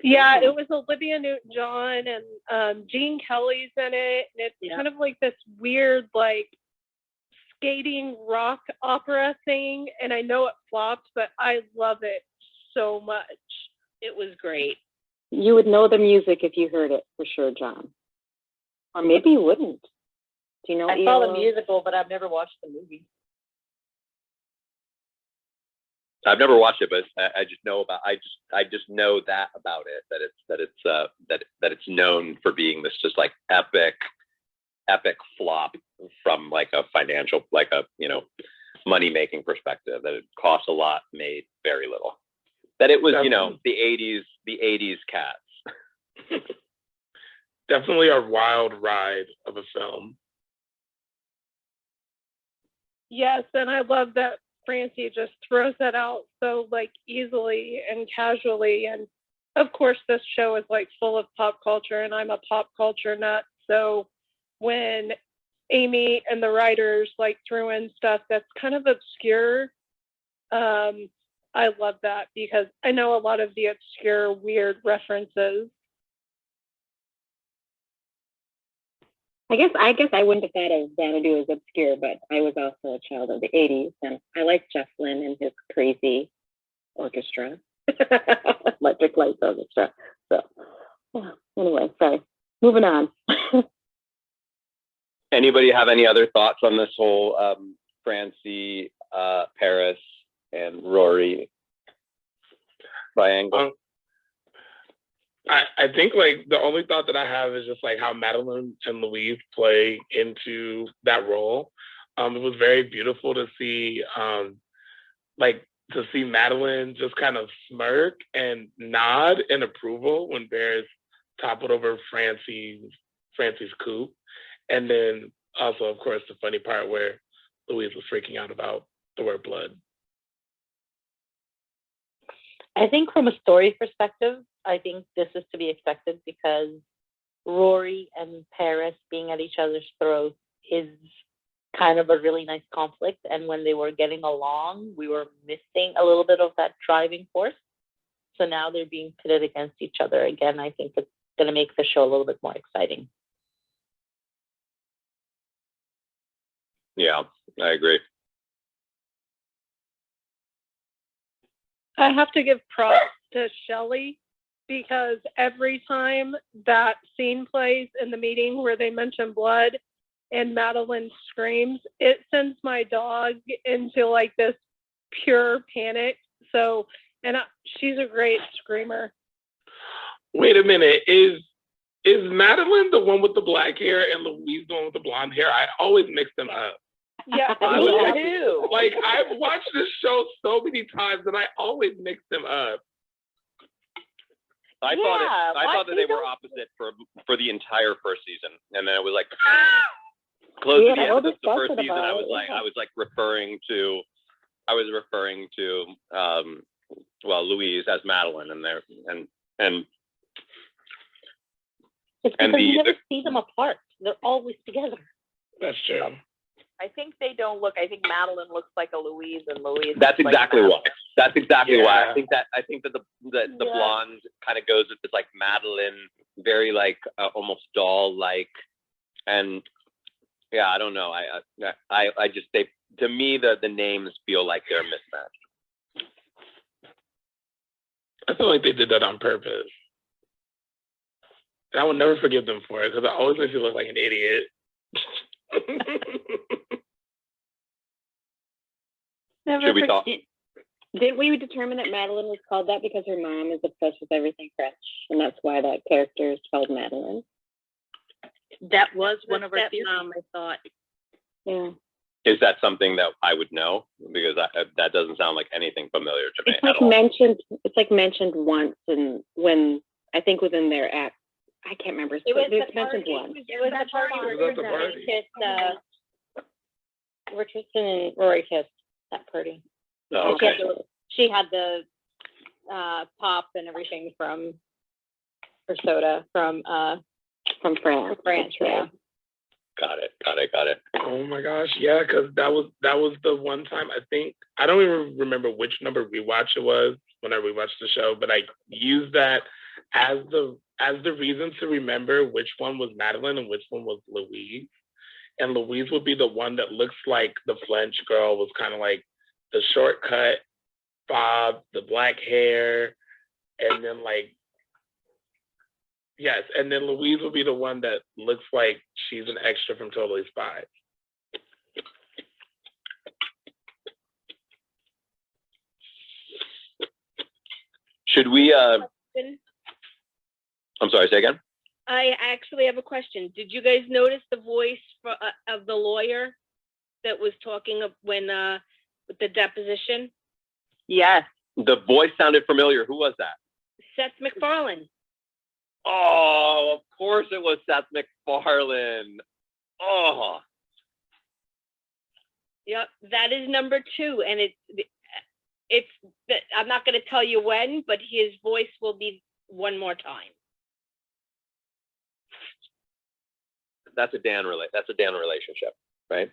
Yeah, it was Olivia Newton-John and Gene Kelly's in it. And it's kind of like this weird, like, skating rock opera thing. And I know it flopped, but I love it so much. It was great. You would know the music if you heard it, for sure, John. Or maybe you wouldn't. Do you know I saw the musical, but I've never watched the movie. I've never watched it, but I just know about. I just know that about it. That it's known for being this just like epic flop from like a financial, like a money making perspective. That it cost a lot, made very little. That it was the 80s Cats. Definitely a wild ride of a film. Yes, and I love that Francie just throws that out so like easily and casually. And of course, this show is like full of pop culture, and I'm a pop culture nut. So when Amy and the writers like threw in stuff that's kind of obscure, I love that because I know a lot of the obscure, weird references. I guess I wouldn't have thought of Xanadu as obscure, but I was also a child of the 80s, and I like Jeff Lynne and his crazy orchestra, Electric Light Orchestra. So, anyway, sorry. Moving on. Anybody have any other thoughts on this whole Francie, Paris, and Rory by angle? I think like the only thought that I have is just like how Madeline and Louise play into that role. It was very beautiful to see Madeline just kind of smirk and nod in approval when Bears toppled over Francie's coupe. And then also, of course, the funny part where Louise was freaking out about the word blood. I think from a story perspective, I think this is to be expected because Rory and Paris being at each other's throats is kind of a really nice conflict. And when they were getting along, we were missing a little bit of that driving force. So now they're being pitted against each other again. I think it's going to make the show a little bit more exciting. Yeah, I agree. I have to give props to Shelley because every time that scene plays in the meeting where they mention blood and Madeline screams, it sends my dog into like this pure panic. So, she's a great screamer. Wait a minute, is Madeline the one with the black hair and Louise the one with the blonde hair? I always mix them up. Yeah, Me too. Like I've watched this show so many times and I always mix them up. I thought that they were opposite for the entire first season, and then it was like close to the end of the first season. I was referring to Louise as Madeline, and it's because you never see them apart. They're always together. That's true. I think they don't look. I think Madeline looks like a Louise, and Louise. That's exactly why. That's exactly why. I think that the blonde kind of goes with this like Madeline, very like almost doll like, and yeah, I don't know. I just to me the names feel like they're mismatched. I feel like they did that on purpose. And I will never forgive them for it because it always makes you look like an idiot. Should we talk? Didn't we determine that Madeline was called that because her mom is obsessed with everything French, and that's why that character is called Madeline? That was one of our theories. I thought. Yeah. Is that something that I would know? Because that doesn't sound like anything familiar to me at all. It's like mentioned once, and when I think within their act, I can't remember. It was mentioned once. It was the party where party. Richardson and Rory kissed at party. Oh, okay. She had the pop and everything from her soda from France. Yeah. Got it. Oh my gosh, yeah, because that was the one time I don't even remember which number rewatch it was whenever we watched the show, but I used that as the reason to remember which one was Madeline and which one was Louise. And Louise would be the one that looks like the French girl, was kind of like the shortcut bob, the black hair, and then like, yes, and then Louise will be the one that looks like she's an extra from Totally Spies. Should we? I'm sorry. Say again. I actually have a question. Did you guys notice the voice of the lawyer that was talking when with the deposition? Yes. The voice sounded familiar. Who was that? Seth MacFarlane. Oh, of course it was Seth MacFarlane. Oh. Yep, that is number 2, and it's. I'm not going to tell you when, but his voice will be one more time. That's a Dan relationship, right?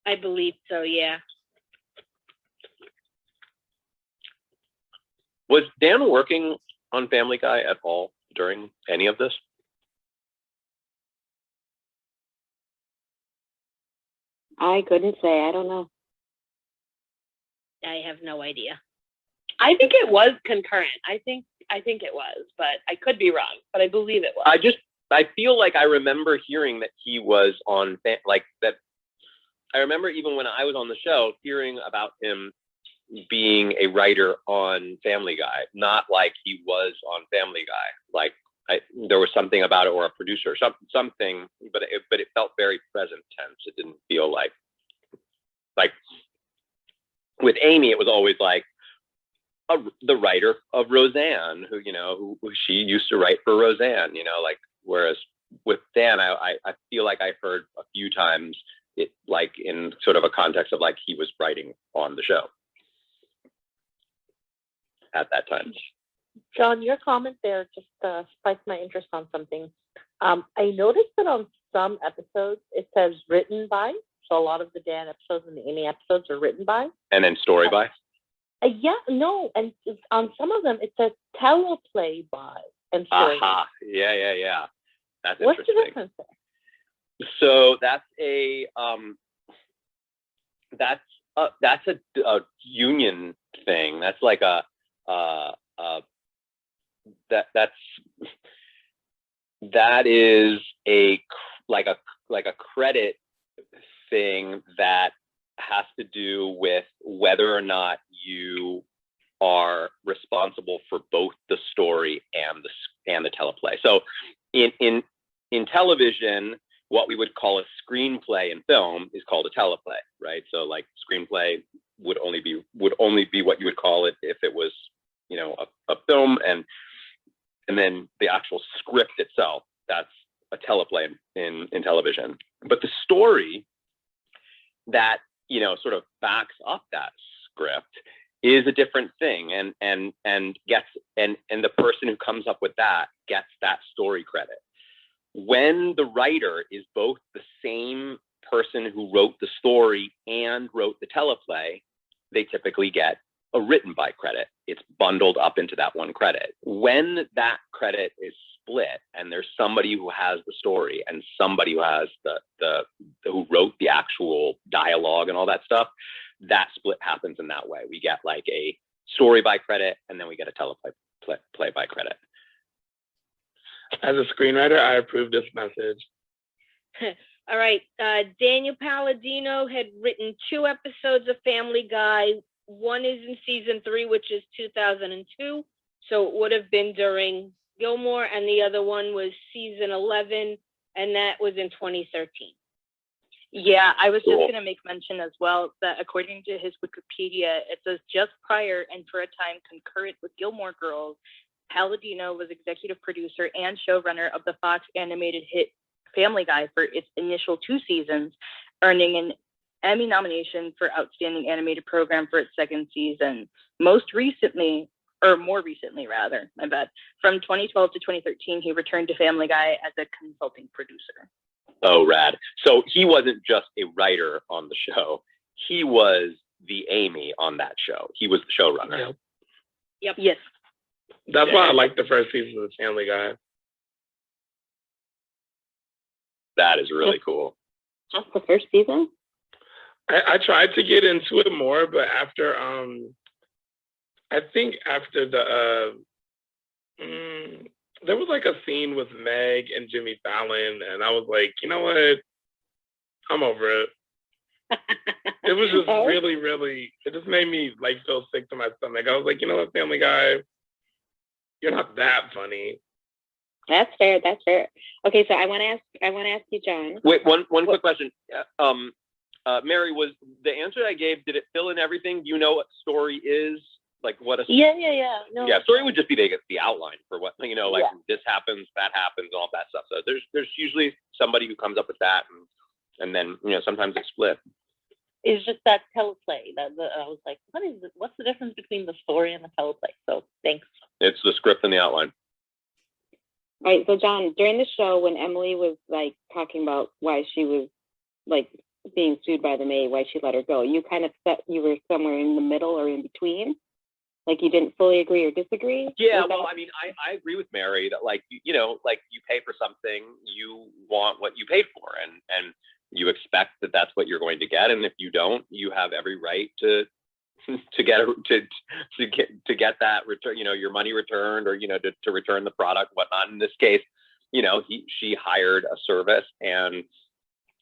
I believe so, yeah. Was Dan working on Family Guy at all during any of this? I couldn't say. I don't know. I have no idea. I think it was concurrent. I think it was, but I could be wrong. But I believe it was. I feel like I remember hearing that he was on like that. I remember even when I was on the show hearing about him being a writer on Family Guy, not like he was on Family Guy. Like there was something about it, or a producer, something, but it felt very present tense. It didn't feel like with Amy, it was always like the writer of Roseanne, who she used to write for Roseanne, like, whereas with Dan, I feel like I heard a few times it like in sort of a context of like he was writing on the show at that time. John, your comment there just spiked my interest on something. I noticed that on some episodes it says written by, so a lot of the Dan episodes and the Amy episodes are written by. And then story by? And on some of them it says teleplay by and story. Aha, yeah. That's What's interesting. the difference there? So that's a union thing. That's like that is a credit thing that has to do with whether or not you are responsible for both the story and the teleplay. So in television, what we would call a screenplay in film is called a teleplay, right? So like screenplay would only be what you would call it if it was, a film, and then the actual script itself, that's a teleplay in television. But the story that, sort of backs up that script is a different thing, and the person who comes up with that gets that story credit. When the writer is both the same person who wrote the story and wrote the teleplay, they typically get a written by credit. It's bundled up into that one credit. When that credit is split and there's somebody who has the story and somebody who has who wrote the actual dialogue and all that stuff, that split happens in that way. We get like a story by credit, and then we get a teleplay by credit. As a screenwriter, I approve this message. All right. Daniel Palladino had written 2 episodes of Family Guy. One is in season 3, which is 2002. So it would have been during Gilmore, and the other one was season 11, and that was in 2013. Yeah, I was Cool. just going to make mention as well that according to his Wikipedia, it says just prior and for a time concurrent with Gilmore Girls, Palladino was executive producer and showrunner of the Fox animated hit Family Guy for its initial 2 seasons, earning an Emmy nomination for Outstanding Animated Program for its 2nd season. More recently, from 2012 to 2013, he returned to Family Guy as a consulting producer. Oh, rad. So he wasn't just a writer on the show. He was the Amy on that show. He was the showrunner. Yep. Yes. That's why I like the first season of Family Guy. That is really cool. Just the first season? I tried to get into it more, but after I think after the there was like a scene with Meg and Jimmy Fallon, and I was like, you know what? I'm over it. It was just really, really, it just made me like feel sick to my stomach. I was like, you know what, Family Guy, you're not that funny. That's fair. That's fair. Okay, so I want to ask you, John. Wait, one quick question. Mary, was the answer I gave, did it fill in everything? Do you know what story is? Like what a Yeah. No. Yeah, story would just be the outline for what, this happens, that happens, all that stuff. So there's usually somebody who comes up with that, and then sometimes it's split. It's just that teleplay that I was like, what's the difference between the story and the teleplay? So thanks. It's the script and the outline. All right, so John, during the show when Emily was like talking about why she was like being sued by the maid, why she let her go, you kind of you were somewhere in the middle or in between. Like you didn't fully agree or disagree? Yeah, well, I mean, I agree with Mary that like you pay for something, you want what you paid for, and you expect that that's what you're going to get, and if you don't, you have every right to get that return, your money returned, or to return the product, whatnot. In this case, she hired a service and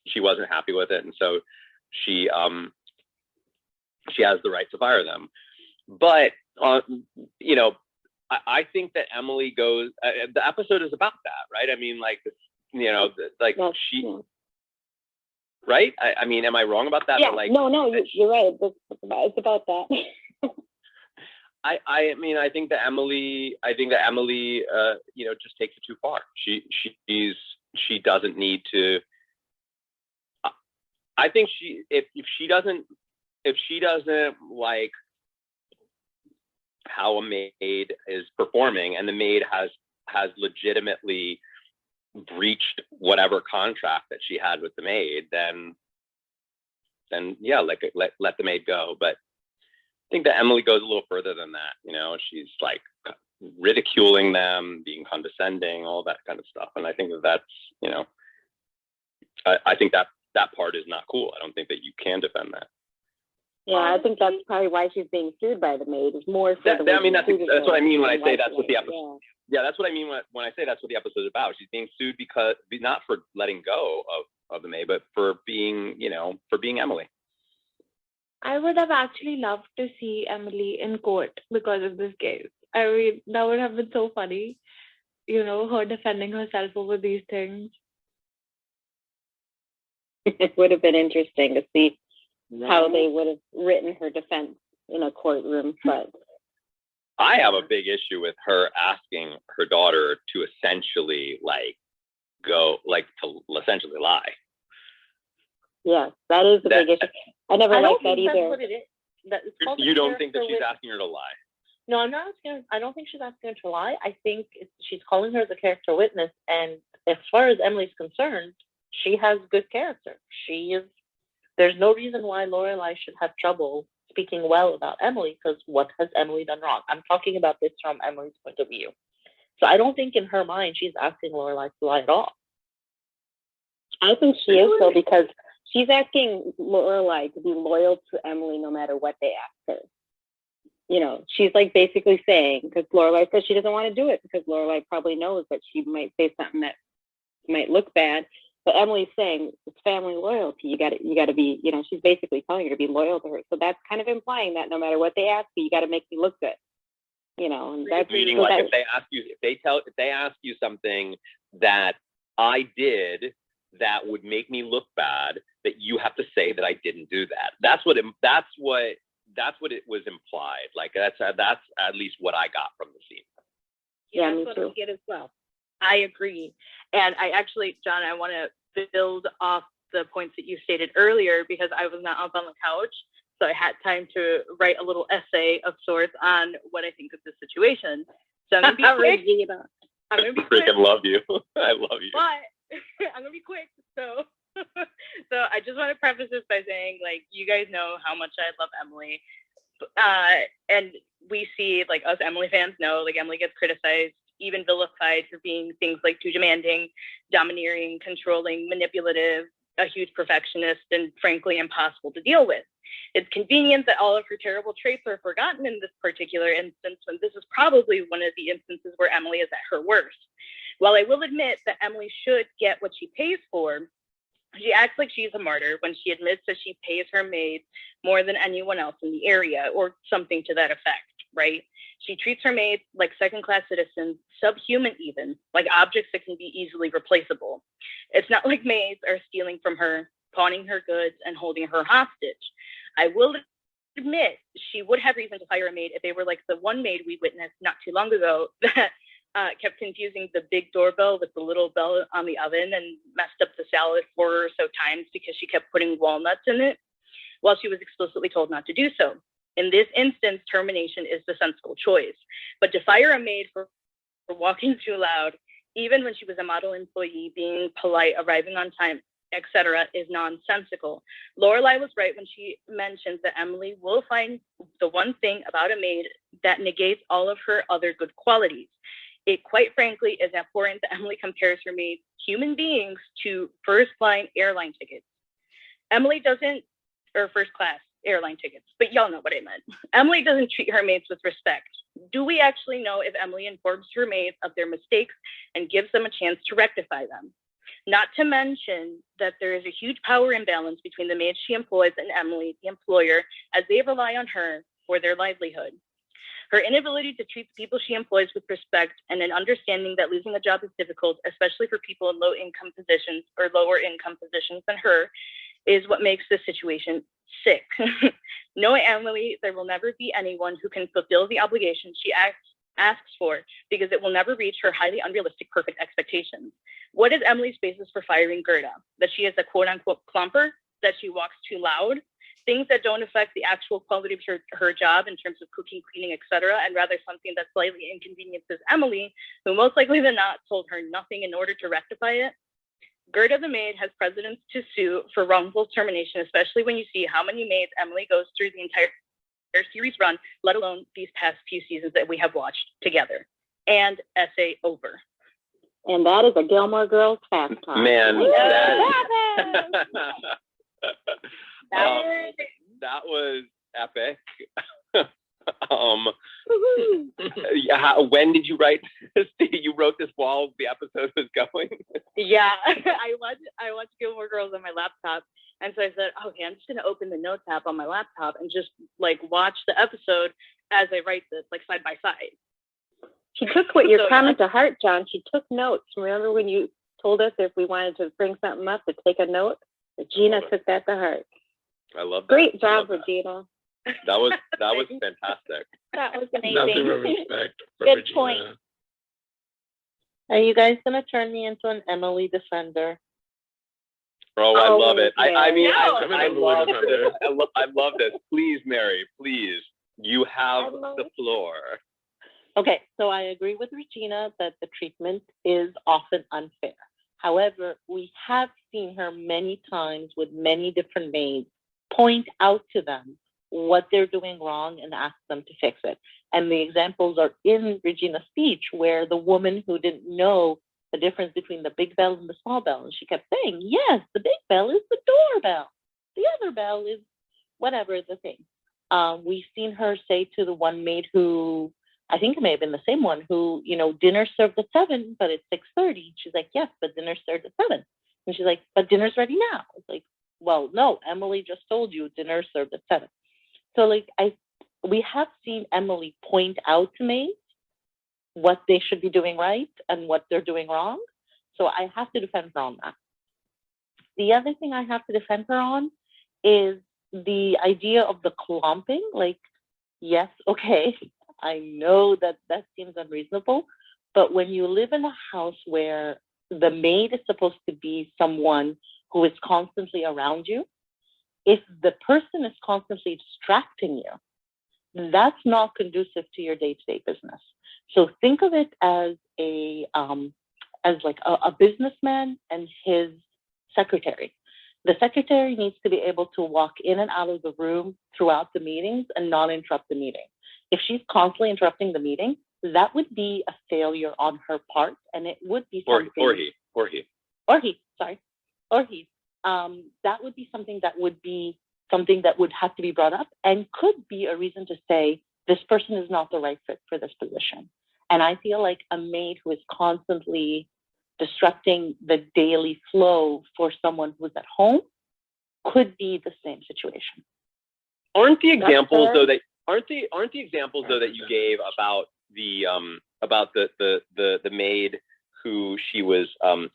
she wasn't happy with it, and so she she has the right to fire them. But you know, I think that Emily goes. The episode is about that, right? I mean, like, you know, like she. Yeah. Right? I mean, am I wrong about that? Yeah. But like, no, you're right. It's about that. I mean, I think that Emily, you know, just takes it too far. She doesn't need to. I think if she doesn't like how a maid is performing, and the maid has legitimately breached whatever contract that she had with the maid, then yeah, like let the maid go. But I think that Emily goes a little further than that. You know, she's like ridiculing them, being condescending, all that kind of stuff. And I think that's, you know, I think that part is not cool. I don't think that you can defend that. Yeah, I think that's probably why she's being sued by the maid. Is more for that's what I mean when I say that's what the episode. Yeah, that's what I mean when I say that's what the episode is about. She's being sued because not for letting go of the maid, but for being, you know, for being Emily. I would have actually loved to see Emily in court because of this case. I mean, that would have been so funny, you know, her defending herself over these things. It would have been interesting to see how they would have written her defense in a courtroom. But I have a big issue with her asking her daughter to essentially essentially lie. Yeah, that is a big issue. I never liked that either. That's what it is. You don't think that she's asking her to lie? No, I'm not asking her. I don't think she's asking her to lie. I think she's calling her the character witness. And as far as Emily's concerned, she has good character. There's no reason why Lorelai should have trouble speaking well about Emily, because what has Emily done wrong? I'm talking about this from Emily's point of view. So I don't think in her mind she's asking Lorelai to lie at all. I think she is, though, because she's asking Lorelai to be loyal to Emily no matter what they ask her. You know, she's like basically saying, because Lorelai says she doesn't want to do it because Lorelai probably knows that she might say something that might look bad. But Emily's saying it's family loyalty. You got to be, you know, she's basically telling her to be loyal to her. So that's kind of implying that no matter what they ask you got to make me look good. You know, and that's meaning like if they ask you something that I did that would make me look bad, that you have to say that I didn't do that. That's what it was implied. Like that's at least what I got from the scene. Yeah, that's what I get as well. I agree. And I actually, John, I want to build off the points that you stated earlier because I was not up on the couch. So I had time to write a little essay of sorts on what I think of the situation. So I'm going to be quick. I'm going to be quick. Freaking love you. I love you. But I'm going to be quick. So I just want to preface this by saying, like, you guys know how much I love Emily. And we see, like, us Emily fans know, like, Emily gets criticized, even vilified for being things like too demanding, domineering, controlling, manipulative, a huge perfectionist, and frankly impossible to deal with. It's convenient that all of her terrible traits are forgotten in this particular instance, when this is probably one of the instances where Emily is at her worst. While I will admit that Emily should get what she pays for, she acts like she's a martyr when she admits that she pays her maid more than anyone else in the area, or something to that effect, right? She treats her maids like second-class citizens, subhuman even, like objects that can be easily replaceable. It's not like maids are stealing from her, pawning her goods, and holding her hostage. I will admit she would have reason to fire a maid if they were like the one maid we witnessed not too long ago that kept confusing the big doorbell with the little bell on the oven and messed up the salad 4 or so times because she kept putting walnuts in it while she was explicitly told not to do so. In this instance, termination is the sensible choice. But to fire a maid for walking too loud, even when she was a model employee, being polite, arriving on time, etc., is nonsensical. Lorelai was right when she mentions that Emily will find the one thing about a maid that negates all of her other good qualities. It quite frankly is abhorrent that Emily compares her maids, human beings, to first-line airline tickets. Emily doesn't, or first-class airline tickets, but y'all know what I meant. Emily doesn't treat her maids with respect. Do we actually know if Emily informs her maids of their mistakes and gives them a chance to rectify them? Not to mention that there is a huge power imbalance between the maids she employs and Emily, the employer, as they rely on her for their livelihood. Her inability to treat the people she employs with respect and an understanding that losing a job is difficult, especially for people in low-income positions or lower-income positions than her, is what makes this situation sick. Knowing Emily, there will never be anyone who can fulfill the obligation she asks for because it will never reach her highly unrealistic perfect expectations. What is Emily's basis for firing Gerda? That she is a quote-unquote clumper? That she walks too loud? Things that don't affect the actual quality of her job in terms of cooking, cleaning, etc., and rather something that slightly inconveniences Emily, who most likely than not told her nothing in order to rectify it. Gerda the maid has precedents to sue for wrongful termination, especially when you see how many maids Emily goes through the entire series run, let alone these past few seasons that we have watched together. And essay over. And that is a Gilmore Girls fast talk. Man, That that was epic. Yeah, when did you write this? You wrote this while the episode was going? Yeah, I watched Gilmore Girls on my laptop, and so I said, okay, I'm just gonna open the notes app on my laptop and just like watch the episode as I write this, like side by side. She took what your comment to heart, John. She took notes. Remember when you told us if we wanted to bring something up to take a note? Regina took that to heart. I love that. Great job, Regina. That was fantastic. That was Nothing amazing. but respect for Good Regina. point. Are you guys gonna turn me into an Emily defender? Oh, I love it. I mean, No. I love this. I love this. Please, Mary, please. You have the floor. Okay, so I agree with Regina that the treatment is often unfair. However, we have seen her many times with many different maids point out to them what they're doing wrong and ask them to fix it. And the examples are in Regina's speech where the woman who didn't know the difference between the big bell and the small bell, and she kept saying, yes, the big bell is the doorbell. The other bell is whatever the thing. We've seen her say to the one maid who, I think it may have been the same one, who, dinner's served at 7, but it's 6:30. She's like, yes, but dinner's served at 7. And she's like, but dinner's ready now. It's like, well, no, Emily just told you dinner's served at 7. So we have seen Emily point out to maids what they should be doing right and what they're doing wrong. So I have to defend her on that. The other thing I have to defend her on is the idea of the clumping. Like, yes, okay, I know that seems unreasonable, but when you live in a house where the maid is supposed to be someone who is constantly around you, if the person is constantly distracting you, that's not conducive to your day-to-day business. So think of it as a businessman and his secretary. The secretary needs to be able to walk in and out of the room throughout the meetings and not interrupt the meeting. If she's constantly interrupting the meeting, that would be a failure on her part, and it would be something. Or he. That would be something that would have to be brought up and could be a reason to say this person is not the right fit for this position. And I feel like a maid who is constantly disrupting the daily flow for someone who's at home could be the same situation. Aren't the examples though that you gave about the maid who she was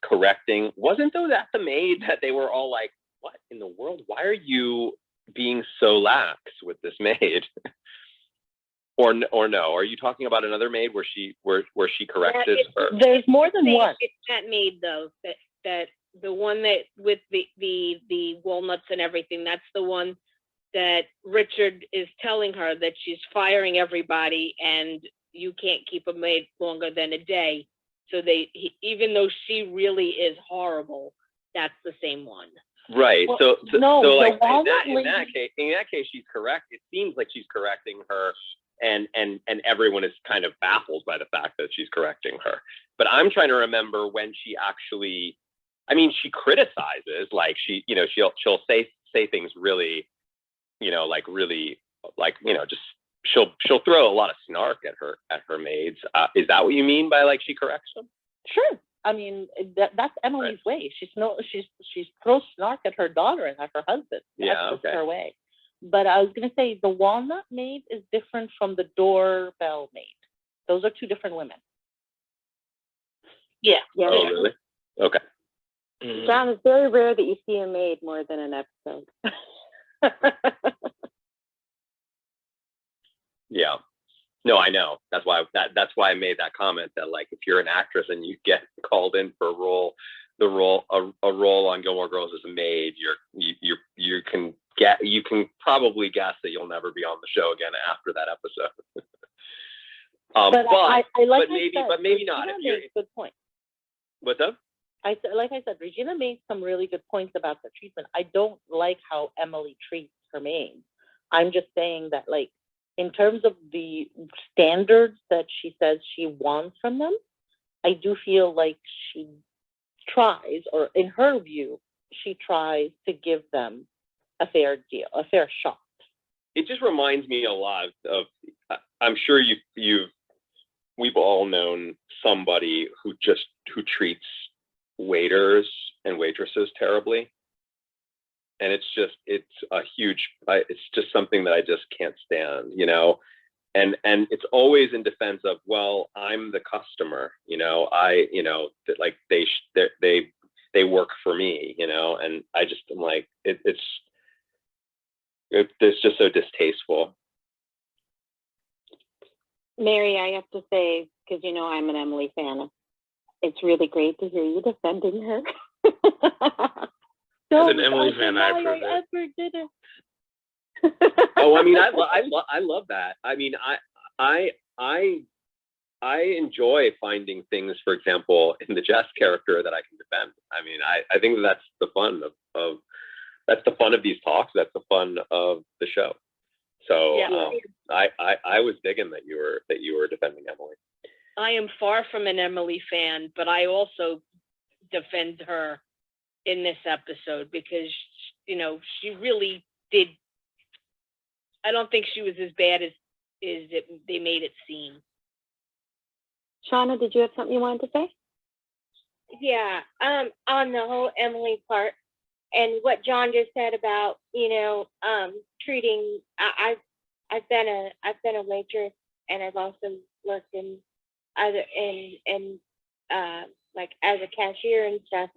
correcting, wasn't that the maid that they were all like, what in the world? Why are you being so lax with this maid? Or no? Are you talking about another maid where she corrected her? There's more than one. It's that maid though, that the one that with the walnuts and everything. That's the one that Richard is telling her that she's firing everybody and you can't keep a maid longer than a day. So even though she really is horrible, that's the same one. Right. Well, so no, like in that case, she's correct. It seems like she's correcting her, and everyone is kind of baffled by the fact that she's correcting her. But I'm trying to remember when she actually, she criticizes, like she'll say things really, just she'll throw a lot of snark at her maids. Is that what you mean by like she corrects them? Sure. I mean, that's Emily's way. She's throws snark at her daughter and at her husband. Yeah, That's just her way. But I was gonna say the walnut maid is different from the doorbell maid. Those are two different women. Yeah. Oh, really? Okay. John, it's very rare that you see a maid more than an episode. Yeah. No, I know. That's why I made that comment that, like, if you're an actress and you get called in for a role on Gilmore Girls as a maid, you can probably guess that you'll never be on the show again after that episode. But maybe not. If you're, good point. What's up? Like I said, Regina made some really good points about the treatment. I don't like how Emily treats her maids. I'm just saying that, like, in terms of the standards that she says she wants from them, I do feel like she tries, or in her view, she tries to give them a fair deal, a fair shot. It just reminds me a lot of, I'm sure we've all known somebody who treats waiters and waitresses terribly. And it's just something that I just can't stand, you know, and it's always in defense of, well, I'm the customer, you know, that, like, they work for me, you know, and I just am like, it's just so distasteful. Mary, I have to say, because you know I'm an Emily fan, it's really great to hear you defending her. As an Emily fan, I approve it. Ever did it. Oh, I mean, I love that. I mean, I enjoy finding things, for example, in the Jess character that I can defend. I mean, I think that's the fun of these talks. That's the fun of the show. So I was digging that you were defending Emily. I am far from an Emily fan, but I also defend her in this episode because, you know, she really did. I don't think she was as bad as they made it seem. Shauna, did you have something you wanted to say? Yeah, on the whole Emily part and what John just said about, you know, treating. I've been a waitress, and I've also worked in other in like as a cashier and stuff,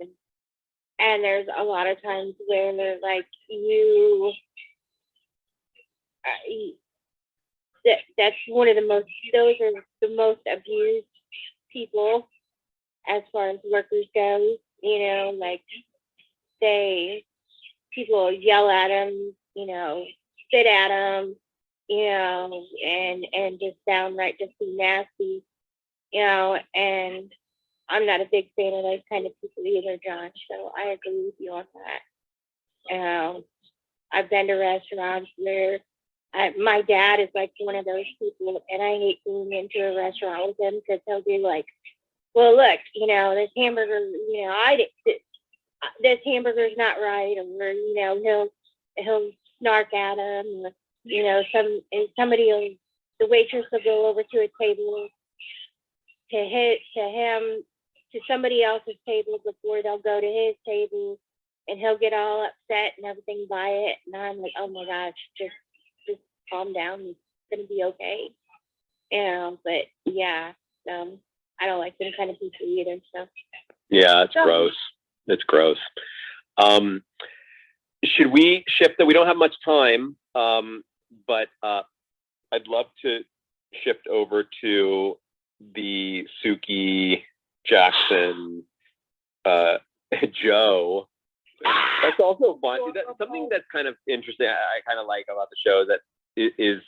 and there's a lot of times where they're like, that's one of the most, those are the most abused people as far as workers go, you know, like people yell at them, you know, spit at them, you know, and just downright just be nasty, you know, and I'm not a big fan of those kind of people either, John, so I agree with you on that. I've been to restaurants where my dad is like one of those people, and I hate going into a restaurant with him because he'll be like, well, look, you know, this hamburger, you know, this hamburger's not right, or, you know, he'll snark at him, or, you know, the waitress will go over to a table to somebody else's table before they'll go to his table, and he'll get all upset and everything by it, and I'm like, oh my gosh, just calm down, it's gonna be okay, you know. But yeah, I don't like them kind of people either. So yeah, it's gross. It's gross. Should we shift that? We don't have much time, but I'd love to shift over to the Suki, Jackson, Joe. That's also fun. That's something that's kind of interesting. I kind of like about the show that is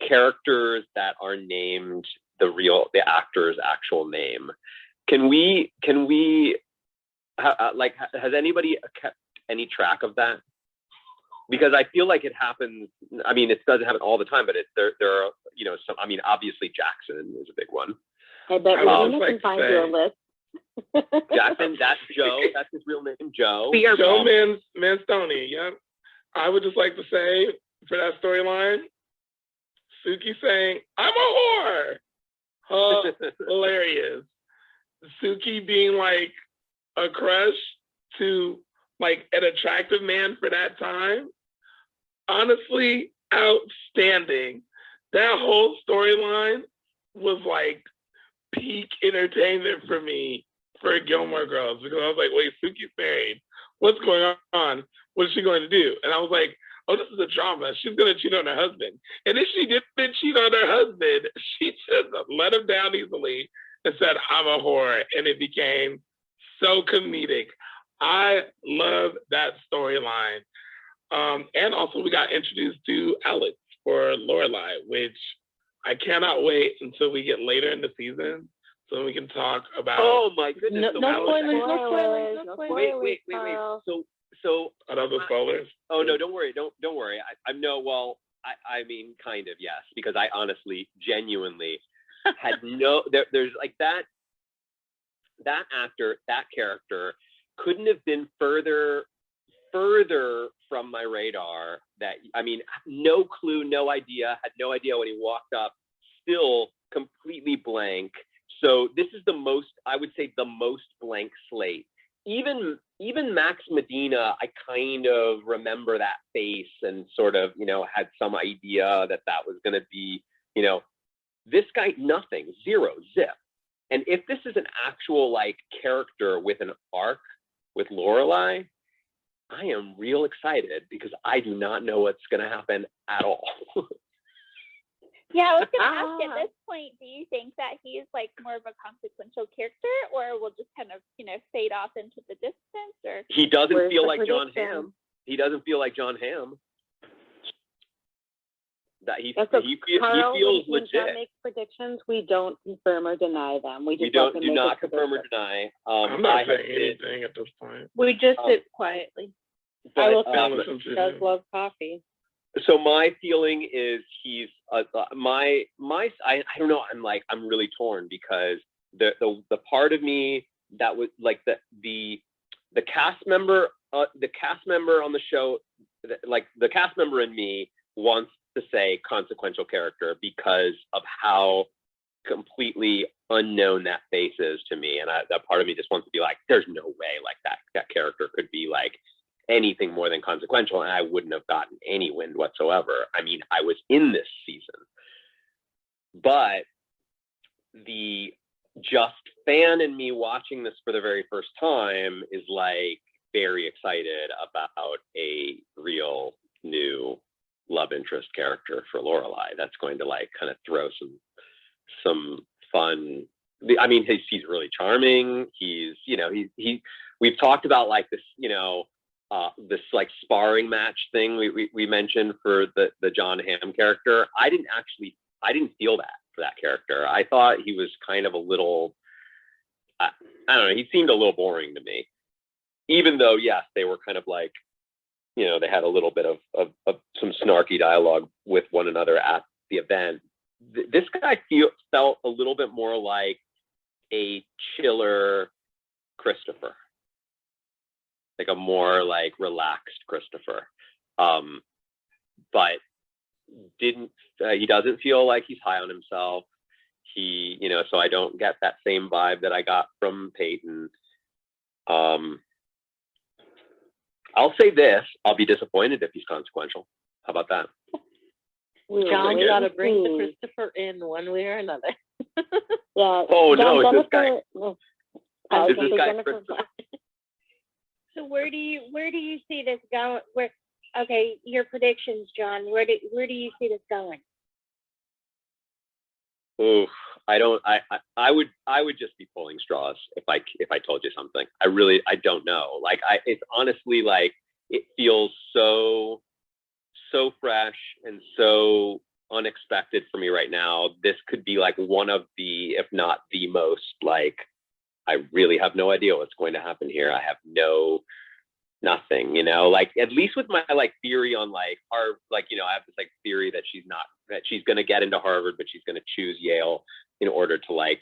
characters that are named the actor's actual name. Can we has anybody kept any track of that? Because I feel like it happens. I mean, it doesn't happen all the time, but there are, you know, some. I mean, obviously Jackson is a big one. I bet Regina can find you a list. Jackson, that's Joe. That's his real name, Joe. Joe Manstoni. Yeah. I would just like to say for that storyline, Suki saying, "I'm a whore." Hilarious. Suki being like a crush to like an attractive man for that time, honestly, outstanding. That whole storyline was like peak entertainment for me for Gilmore Girls, because I was like, wait, Suki's married. What's going on? What is she going to do? And I was like, oh, this is a drama. She's going to cheat on her husband. And if she didn't cheat on her husband, she just let him down easily and said, I'm a whore. And it became so comedic. I love that storyline. And also we got introduced to Alex for Lorelai, which I cannot wait until we get later in the season so we can talk about. Oh my goodness! No spoilers. Wait. So another spoilers. Oh no, don't worry. Don't worry. I'm no. Well, I mean, kind of yes, because I honestly, genuinely had no. There's like that actor, that character couldn't have been further from my radar. That, I mean, no clue, no idea, had no idea when he walked up, still completely blank. So this is the most, I would say, the most blank slate. Even Max Medina, I kind of remember that face and sort of, had some idea that was going to be, this guy, nothing, zero, zip. And if this is an actual like character with an arc with Lorelai, I am real excited because I do not know what's going to happen at all. Yeah, I was going to ask at this point, do you think that he's like more of a consequential character, or will just kind of, fade off into the distance? Or he doesn't feel like John Hamm. He doesn't feel like John Hamm. That he feels legit. When John makes predictions, we don't confirm or deny them. We just do not confirm or deny. I'm not saying anything at this point. We just sit quietly. But, I will say he does love coffee. So my feeling is he's I don't know. I'm really torn because the part of me that was like the cast member on the show, like the cast member in me wants to say consequential character because of how completely unknown that face is to me, and that part of me just wants to be like, there's no way like that character could be like anything more than consequential, and I wouldn't have gotten any wind whatsoever. I mean, I was in this season, but the just fan in me watching this for the very first time is like very excited about a real new love interest character for Lorelai that's going to like kind of throw some fun. I mean, he's really charming. He's we've talked about like this, this like sparring match thing we mentioned for the John Hamm character. I didn't feel that for that character. I thought he was kind of a little, I don't know, he seemed a little boring to me, even though, yes, they were kind of like, they had a little bit of some snarky dialogue with one another at the event. This guy felt a little bit more like a chiller Christopher, like a more like relaxed Christopher, but he doesn't feel like he's high on himself. So I don't get that same vibe that I got from Peyton. I'll say this, I'll be disappointed if he's consequential. How about that? John, we gotta bring the Christopher in one way or another. Yeah. Oh no, it's this guy. It's this guy Christopher. So where do you see this going? Okay, your predictions, John. Where do you see this going? Ooh, I would just be pulling straws if I told you something. I don't know. Like it's honestly like it feels so fresh and so unexpected for me right now. This could be like one of the, if not the most, like, I really have no idea what's going to happen here. I have nothing, like at least with my like theory on like our, like, I have this like theory that she's going to get into Harvard, but she's going to choose Yale in order to like,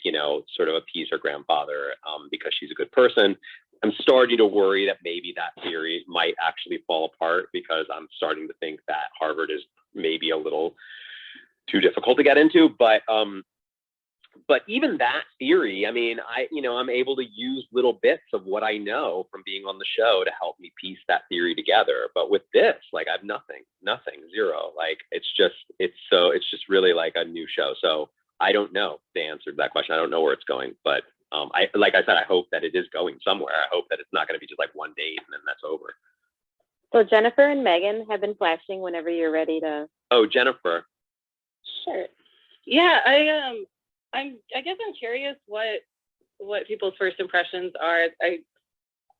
sort of appease her grandfather because she's a good person. I'm starting to worry that maybe that theory might actually fall apart because I'm starting to think that Harvard is maybe a little too difficult to get into. But but even that theory, I mean, I'm able to use little bits of what I know from being on the show to help me piece that theory together. But with this, like, I have nothing, zero. Like, it's just really like a new show. So I don't know the answer to that question. I don't know where it's going, but like I said, I hope that it is going somewhere. I hope that it's not going to be just like one date and then that's over. So Jennifer and Megan have been flashing whenever you're ready to. Oh, Jennifer. Sure. Yeah, I guess I'm curious what people's first impressions are.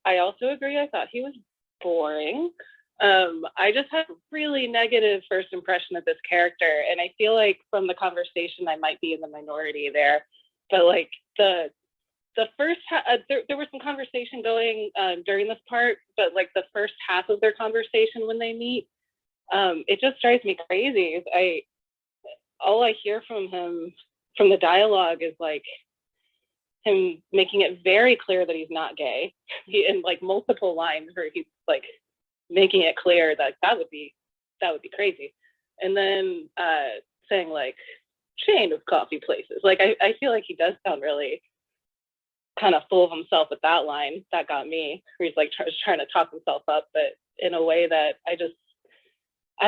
I also agree. I thought he was boring. I just had a really negative first impression of this character, and I feel like from the conversation I might be in the minority there. But like the first there was some conversation going during this part, but like the first half of their conversation when they meet, it just drives me crazy. All I hear from him from the dialogue is like him making it very clear that he's not gay. In like multiple lines where he's like making it clear that that would be crazy. And then saying like chain of coffee places. Like I feel like he does sound really kind of full of himself with that line. That got me, where he's like trying to talk himself up, but in a way that I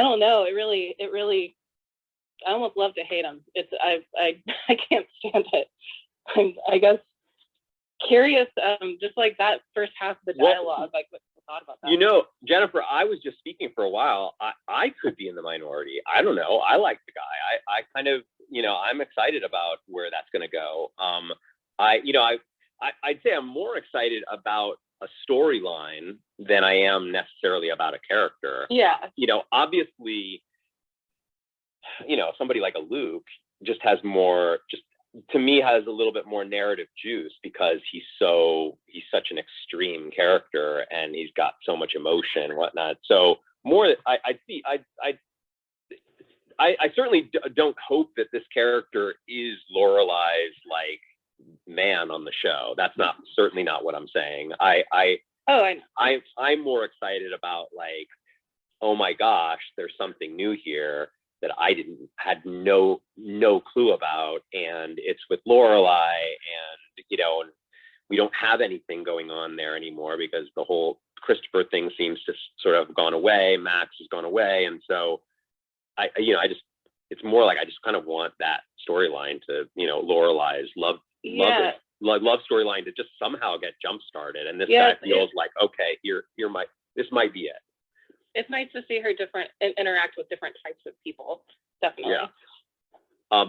don't know. It really I almost love to hate him. I can't stand it. I guess curious, just like that first half of the dialogue, like what you thought about that. You know, Jennifer, I was just speaking for a while. I could be in the minority. I don't know. I like the guy. I kind of, I'm excited about where that's going to go. I'd say I'm more excited about a storyline than I am necessarily about a character. Yeah. Obviously, somebody like a Luke just has more, to me, has a little bit more narrative juice because he's such an extreme character and he's got so much emotion and whatnot. So more, I certainly don't hope that this character is Lorelai's like man on the show. That's certainly not what I'm saying. I know. I'm more excited about like, oh my gosh, there's something new here that I had no clue about, and it's with Lorelai, and and we don't have anything going on there anymore because the whole Christopher thing seems to sort of gone away. Max has gone away, and so it's more like I just kind of want that storyline to Lorelai's love storyline to just somehow get jump started, and this guy feels like, okay, this might be it. It's nice to see her interact with different types of people. Definitely. Yeah.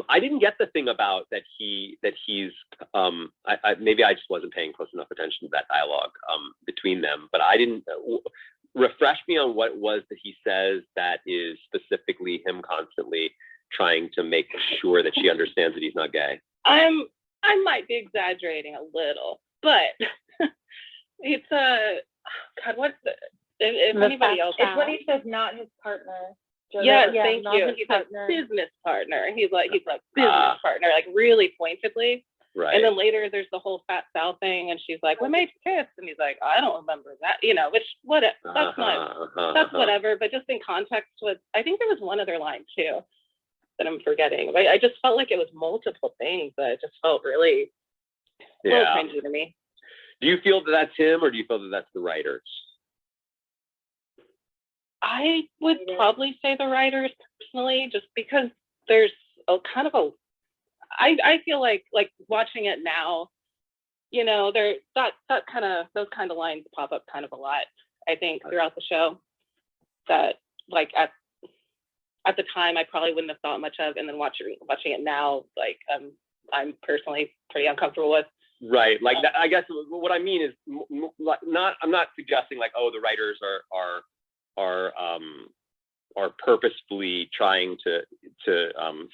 I didn't get the thing about that he's maybe I just wasn't paying close enough attention to that dialogue between them, but I didn't refresh me on what it was that he says that is specifically him constantly trying to make sure that she understands that he's not gay. I might be exaggerating a little, but it's God, what's the if anybody else, it's when he says not his partner. Yes, thank you. He's a business partner. He's like business partner, like really pointedly. Right. And then later there's the whole Fat Sal thing, and she's like, "We made kiss," and he's like, "I don't remember that," that's whatever. But just in context with, I think there was one other line too that I'm forgetting. But I just felt like it was multiple things that it just felt really a little cringy to me. Do you feel that that's him, or do you feel that that's the writers? I would probably say the writers personally, just because there's a kind of a, I feel like watching it now, there those kind of lines pop up kind of a lot. I think throughout the show that like at the time I probably wouldn't have thought much of, and then watching it now, like I'm personally pretty uncomfortable with. Right. Like that, I guess what I mean is I'm not suggesting like, oh, the writers are purposefully trying to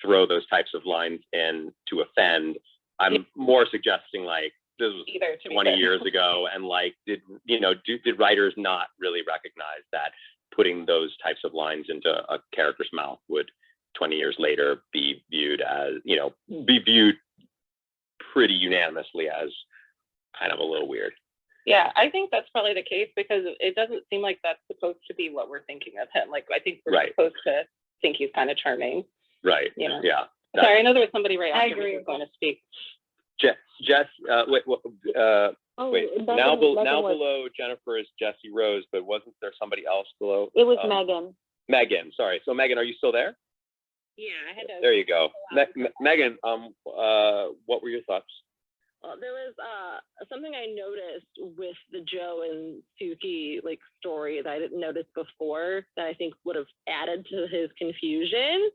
throw those types of lines in to offend. I'm more suggesting like this was 20 years ago, and like did writers not really recognize that putting those types of lines into a character's mouth would 20 years later be viewed pretty unanimously as kind of a little weird. Yeah, I think that's probably the case because it doesn't seem like that's supposed to be what we're thinking of him. Like, I think we're supposed to think he's kind of charming. Right. Yeah. Sorry, I know there was somebody right I after me agree who was with going to speak. Wait, Oh, wait. Megan- Now, Megan now was- below Jennifer is Jessie Rose, but wasn't there somebody else below? It was Megan. Megan, sorry. So Megan, are you still there? Yeah, I had to. There you go. Megan, what were your thoughts? Well, there was something I noticed with the Joe and Suki like story that I didn't notice before that I think would have added to his confusion.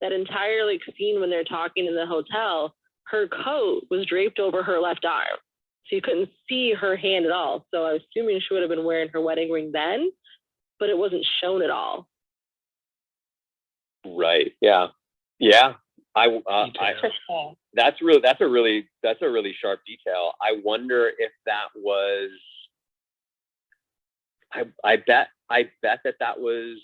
That entire like scene when they're talking in the hotel, her coat was draped over her left arm, so you couldn't see her hand at all. So I was assuming she would have been wearing her wedding ring then, but it wasn't shown at all. Right. Yeah. Yeah. That's a really sharp detail. I wonder if that was. I bet that was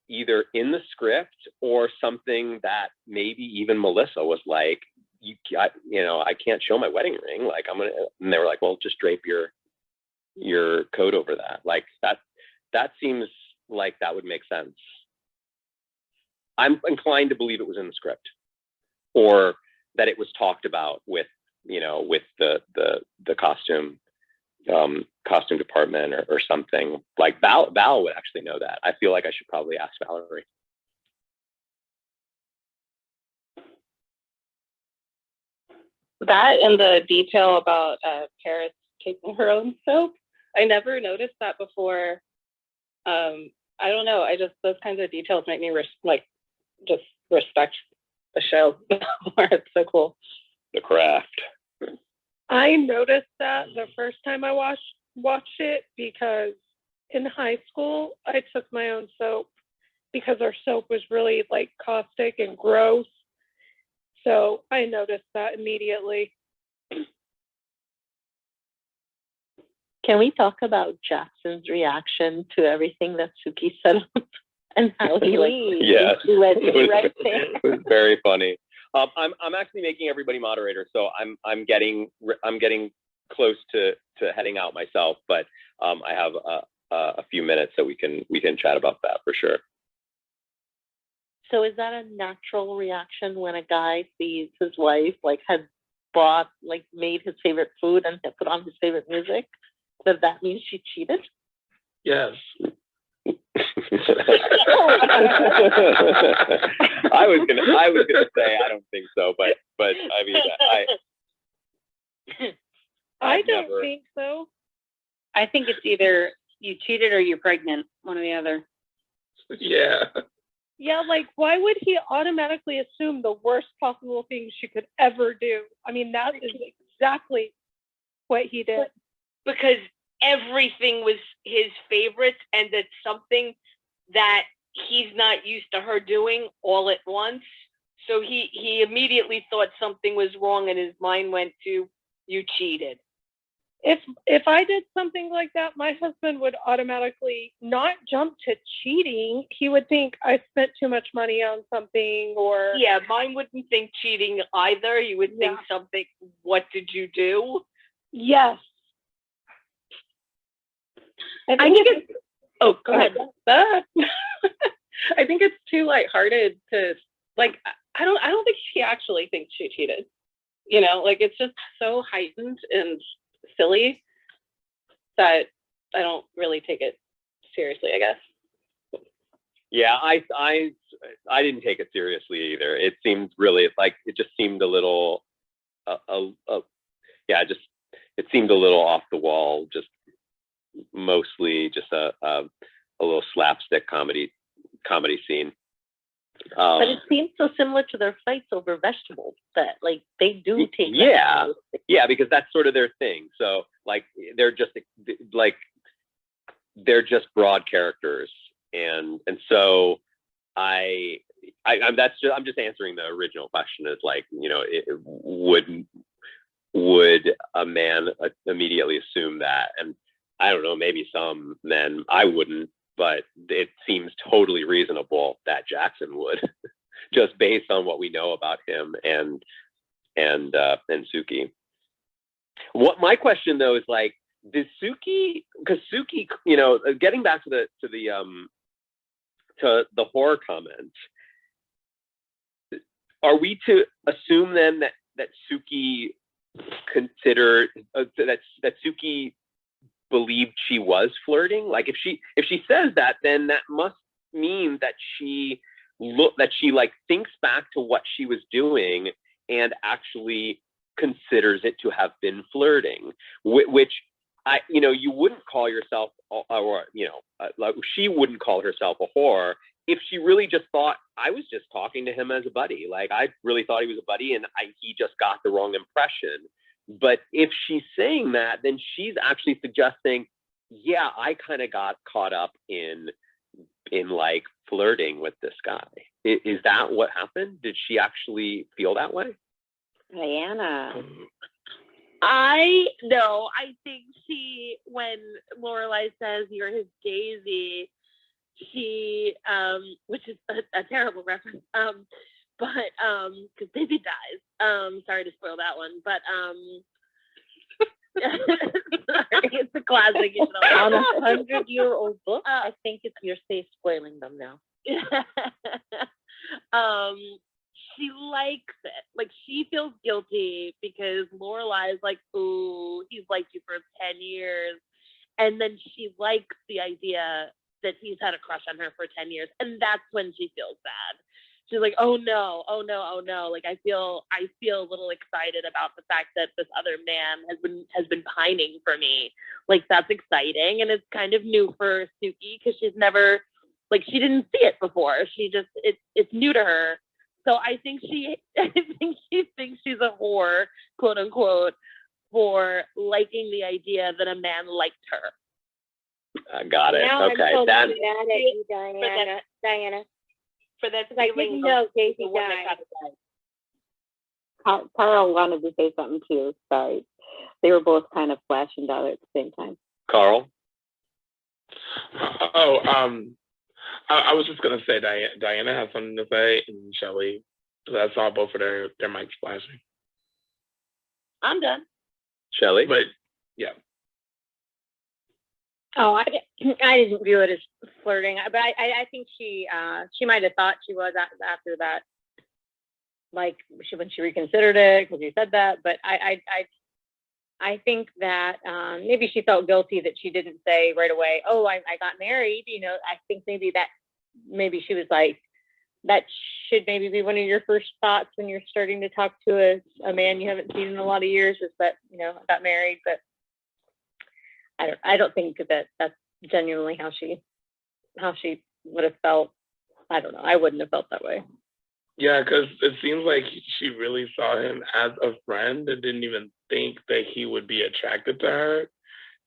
either in the script or something that maybe even Melissa was like, I can't show my wedding ring. Like and they were like, well, just drape your coat over that. Like that seems like that would make sense. I'm inclined to believe it was in the script, or that it was talked about with the costume department or something. Like Val would actually know that. I feel like I should probably ask Valerie. That and the detail about Paris taking her own soap. I never noticed that before. I don't know. Those kinds of details make me just respect the show more. It's so cool. The craft. I noticed that the first time I watched it because in high school I took my own soap because our soap was really like caustic and gross. So I noticed that immediately. Can we talk about Jackson's reaction to everything that Suki said and how he Yes. he went right there? It was very funny. I'm actually making everybody moderator, so I'm getting close to heading out myself, but I have a few minutes so we can chat about that for sure. So is that a natural reaction when a guy sees his wife had made his favorite food and had put on his favorite music? Does that mean she cheated? Yes. I was gonna say I don't think so, but I mean I don't think so. I think it's either you cheated or you're pregnant, one or the other. Yeah. Yeah, like why would he automatically assume the worst possible thing she could ever do? I mean, that is exactly what he did. Because everything was his favorites, and that's something that he's not used to her doing all at once. So he immediately thought something was wrong, and his mind went to, you cheated. If I did something like that, my husband would automatically not jump to cheating. He would think I spent too much money on something, or Yeah, mine wouldn't think cheating either. He would think something, what did you do? yes. I think it's. Oh, go ahead. I think it's too lighthearted to like. I don't think she actually thinks she cheated. It's just so heightened and silly that I don't really take it seriously, I guess. Yeah, I didn't take it seriously either. It seemed really it just seemed a little it seemed a little off the wall, just mostly just a little slapstick comedy scene. But it seems so similar to their fights over vegetables that they do take. Yeah, because that's sort of their thing. So they're just broad characters, and so I'm just answering the original question is would a man immediately assume that? And I don't know, maybe some men, I wouldn't, but it seems totally reasonable that Jackson would, just based on what we know about him and Suki. What my question though is did Suki, because Suki, getting back to the horror comment, are we to assume then that Suki considered that Suki believed she was flirting? Like if she says that, then that must mean that she like thinks back to what she was doing and actually considers it to have been flirting, which you wouldn't call yourself, or like she wouldn't call herself a whore if she really just thought, I was just talking to him as a buddy. Like I really thought he was a buddy, and he just got the wrong impression. But if she's saying that, then she's actually suggesting, yeah, I kind of got caught up in like flirting with this guy. Is that what happened? Did she actually feel that way? Diana. I think when Lorelai says you're his daisy, she which is a terrible reference, but because Daisy dies. Sorry to spoil that one, but sorry, it's a classic. On a 100-year-old book, I think you're safe spoiling them now. She likes it. Like she feels guilty because Lorelai is like, "Ooh, he's liked you for 10 years," and then she likes the idea that he's had a crush on her for 10 years, and that's when she feels bad. She's like, oh no. Like I feel a little excited about the fact that this other man has been pining for me. Like that's exciting, and it's kind of new for Suki because she's never, like she didn't see it before. She just it's new to her. So I think she thinks she's a whore, quote unquote, for liking the idea that a man liked her. I got it. Now Okay, I'm so that. mad at you, Diana. For that I didn't know Daisy the one that died. got died. Carl wanted to say something too. Sorry. They were both kind of flashing down at the same time. Carl? I was just gonna say Diana has something to say, and Shelly. So I saw both of their mics flashing. I'm done. Shelly? But yeah. Oh, I didn't view it as flirting, but I think she might have thought she was after that, like when she reconsidered it because you said that. But I think that maybe she felt guilty that she didn't say right away, oh, I got married. I think maybe she was like, that should maybe be one of your first thoughts when you're starting to talk to a man you haven't seen in a lot of years, is that, I got married. But I don't think that's genuinely how she would have felt. I don't know. I wouldn't have felt that way. Yeah, because it seems like she really saw him as a friend and didn't even think that he would be attracted to her.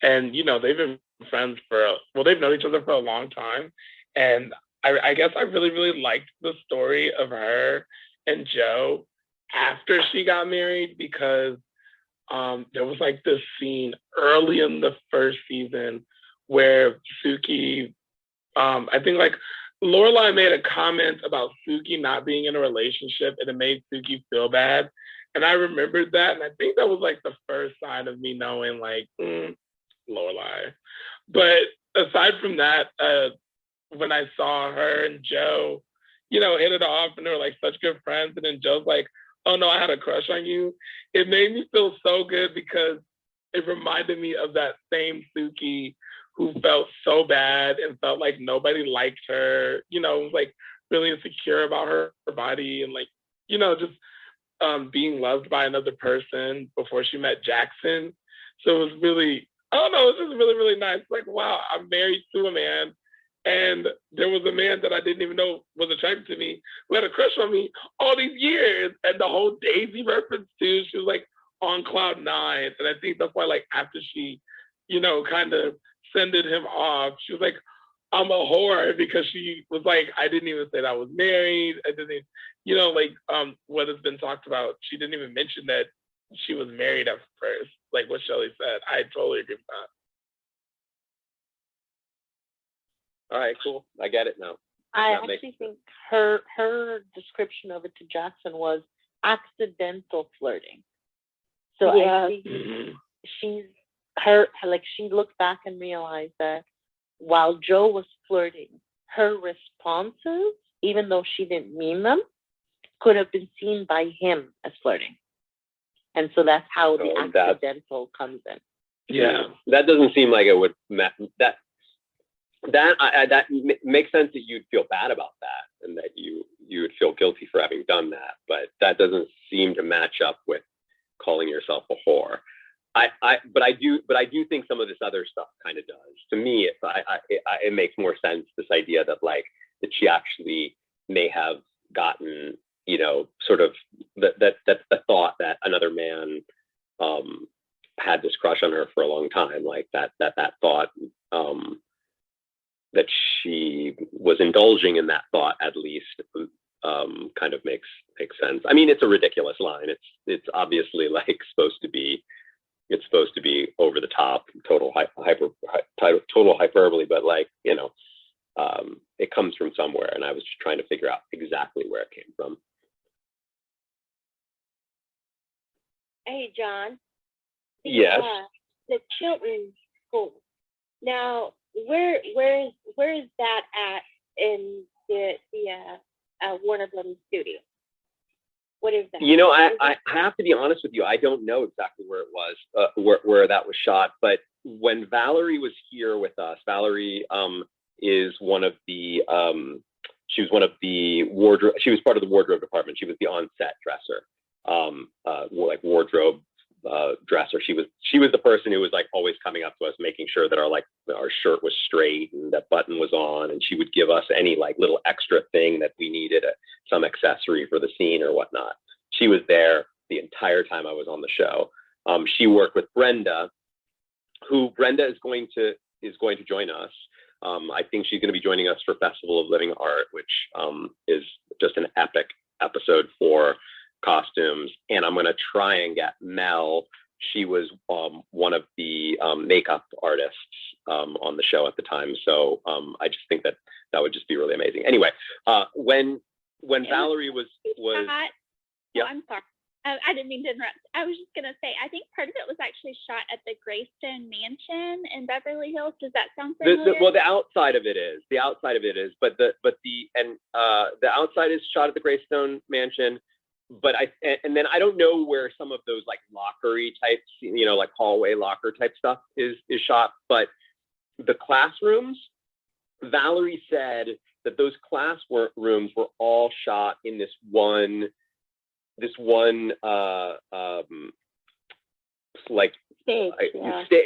And, they've been friends they've known each other for a long time. And I guess I really, really liked the story of her and Joe after she got married, because there was like this scene early in the first season where Suki, I think like Lorelai made a comment about Suki not being in a relationship, and it made Suki feel bad. And I remembered that, and I think that was like the first sign of me knowing like, Lorelai. But aside from that, when I saw her and Joe, hit it off, and they were like such good friends, and then Joe's like, oh no, I had a crush on you. It made me feel so good because it reminded me of that same Suki who felt so bad and felt like nobody liked her, was like really insecure about her body, and like, just being loved by another person before she met Jackson. So it was really, I don't know, it was just really, really nice. Like, wow, I'm married to a man, and there was a man that I didn't even know was attracted to me who had a crush on me all these years. And the whole Daisy reference too, she was like on cloud nine. And I think that's why, like, after she, kind of sended him off, she was like, I'm a whore, because she was like, I didn't even say that I was married. I didn't, what has been talked about. She didn't even mention that she was married at first, like what Shelly said. I totally agree with that. All right, cool. I get it now. I actually think her description of it to Jackson was accidental flirting. So Yeah. I think she looked back and realized that while Joe was flirting, her responses, even though she didn't mean them, could have been seen by him as flirting. And so that's how the accidental comes in. Yeah, that doesn't seem like it would that makes sense that you'd feel bad about that and that you would feel guilty for having done that, but that doesn't seem to match up with calling yourself a whore. But I do think some of this other stuff kind of does. To me, it makes more sense, this idea that like that she actually may have gotten, you know, sort of that the thought that another man had this crush on her for a long time, like that thought that she was indulging in that thought, at least, kind of makes sense. I mean, it's a ridiculous line. It's obviously like supposed to be over the top, total hyperbole, but like, you know, it comes from somewhere, and I was just trying to figure out exactly where it came from. Hey, John. Yes. The Chilton School. Now, where is that at in the Warner Brothers studio? What is that? You know, I have to be honest with you. I don't know exactly where it was, where that was shot. But when Valerie was here with us, Valerie is one of the she was one of the wardrobe. She was part of the wardrobe department. She was the on-set dresser, like wardrobe dresser. She was the person who was like always coming up to us, making sure that our shirt was straight and that button was on, and she would give us any like little extra thing that we needed, some accessory for the scene or whatnot. She was there the entire time I was on the show. She worked with Brenda, who is going to join us. I think she's going to be joining us for Festival of Living Art, which is just an epic episode for costumes. And I'm going to try and get Mel. She was one of the makeup artists on the show at the time. So I just think that would just be really amazing. Anyway, when Valerie was yeah. I'm sorry. I didn't mean to interrupt. I was just gonna say, I think part of it was actually shot at the Greystone Mansion in Beverly Hills. Does that sound familiar? Well, the outside of it is. But the outside is shot at the Greystone Mansion. But and then I don't know where some of those like lockery types, you know, like hallway locker type stuff is shot. But the classrooms, Valerie said that those classrooms were all shot in this one like stage.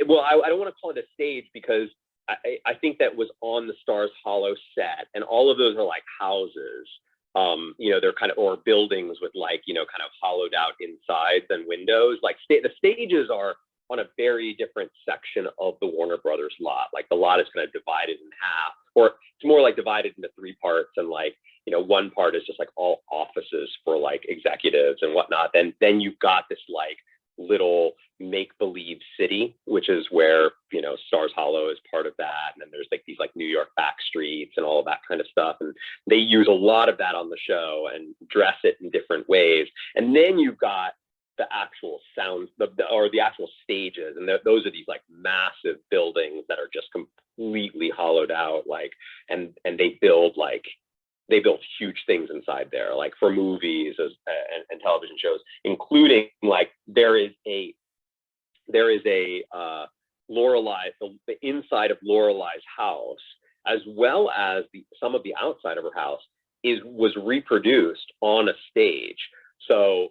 Well, I don't want to call it a stage, because I think that was on the Stars Hollow set, and all of those are like houses. You know, they're kind of, or buildings with like, you know, kind of hollowed out insides and windows. Like the stages are on a very different section of the Warner Brothers lot. Like the lot is kind of divided in half, or it's more like divided into three parts. And like, you know, one part is just like all offices for like executives and whatnot. Then you've got this like little make-believe city, which is where, you know, Stars Hollow is part of that. And then there's like these like New York back streets and all of that kind of stuff. And they use a lot of that on the show and dress it in different ways. And then you've got the actual sounds, or the actual stages. And those are these like massive buildings that are just completely hollowed out, like, and they build huge things inside there, like for movies and television shows, including like there is a Lorelai, the inside of Lorelai's house, as well as some of the outside of her house was reproduced on a stage. So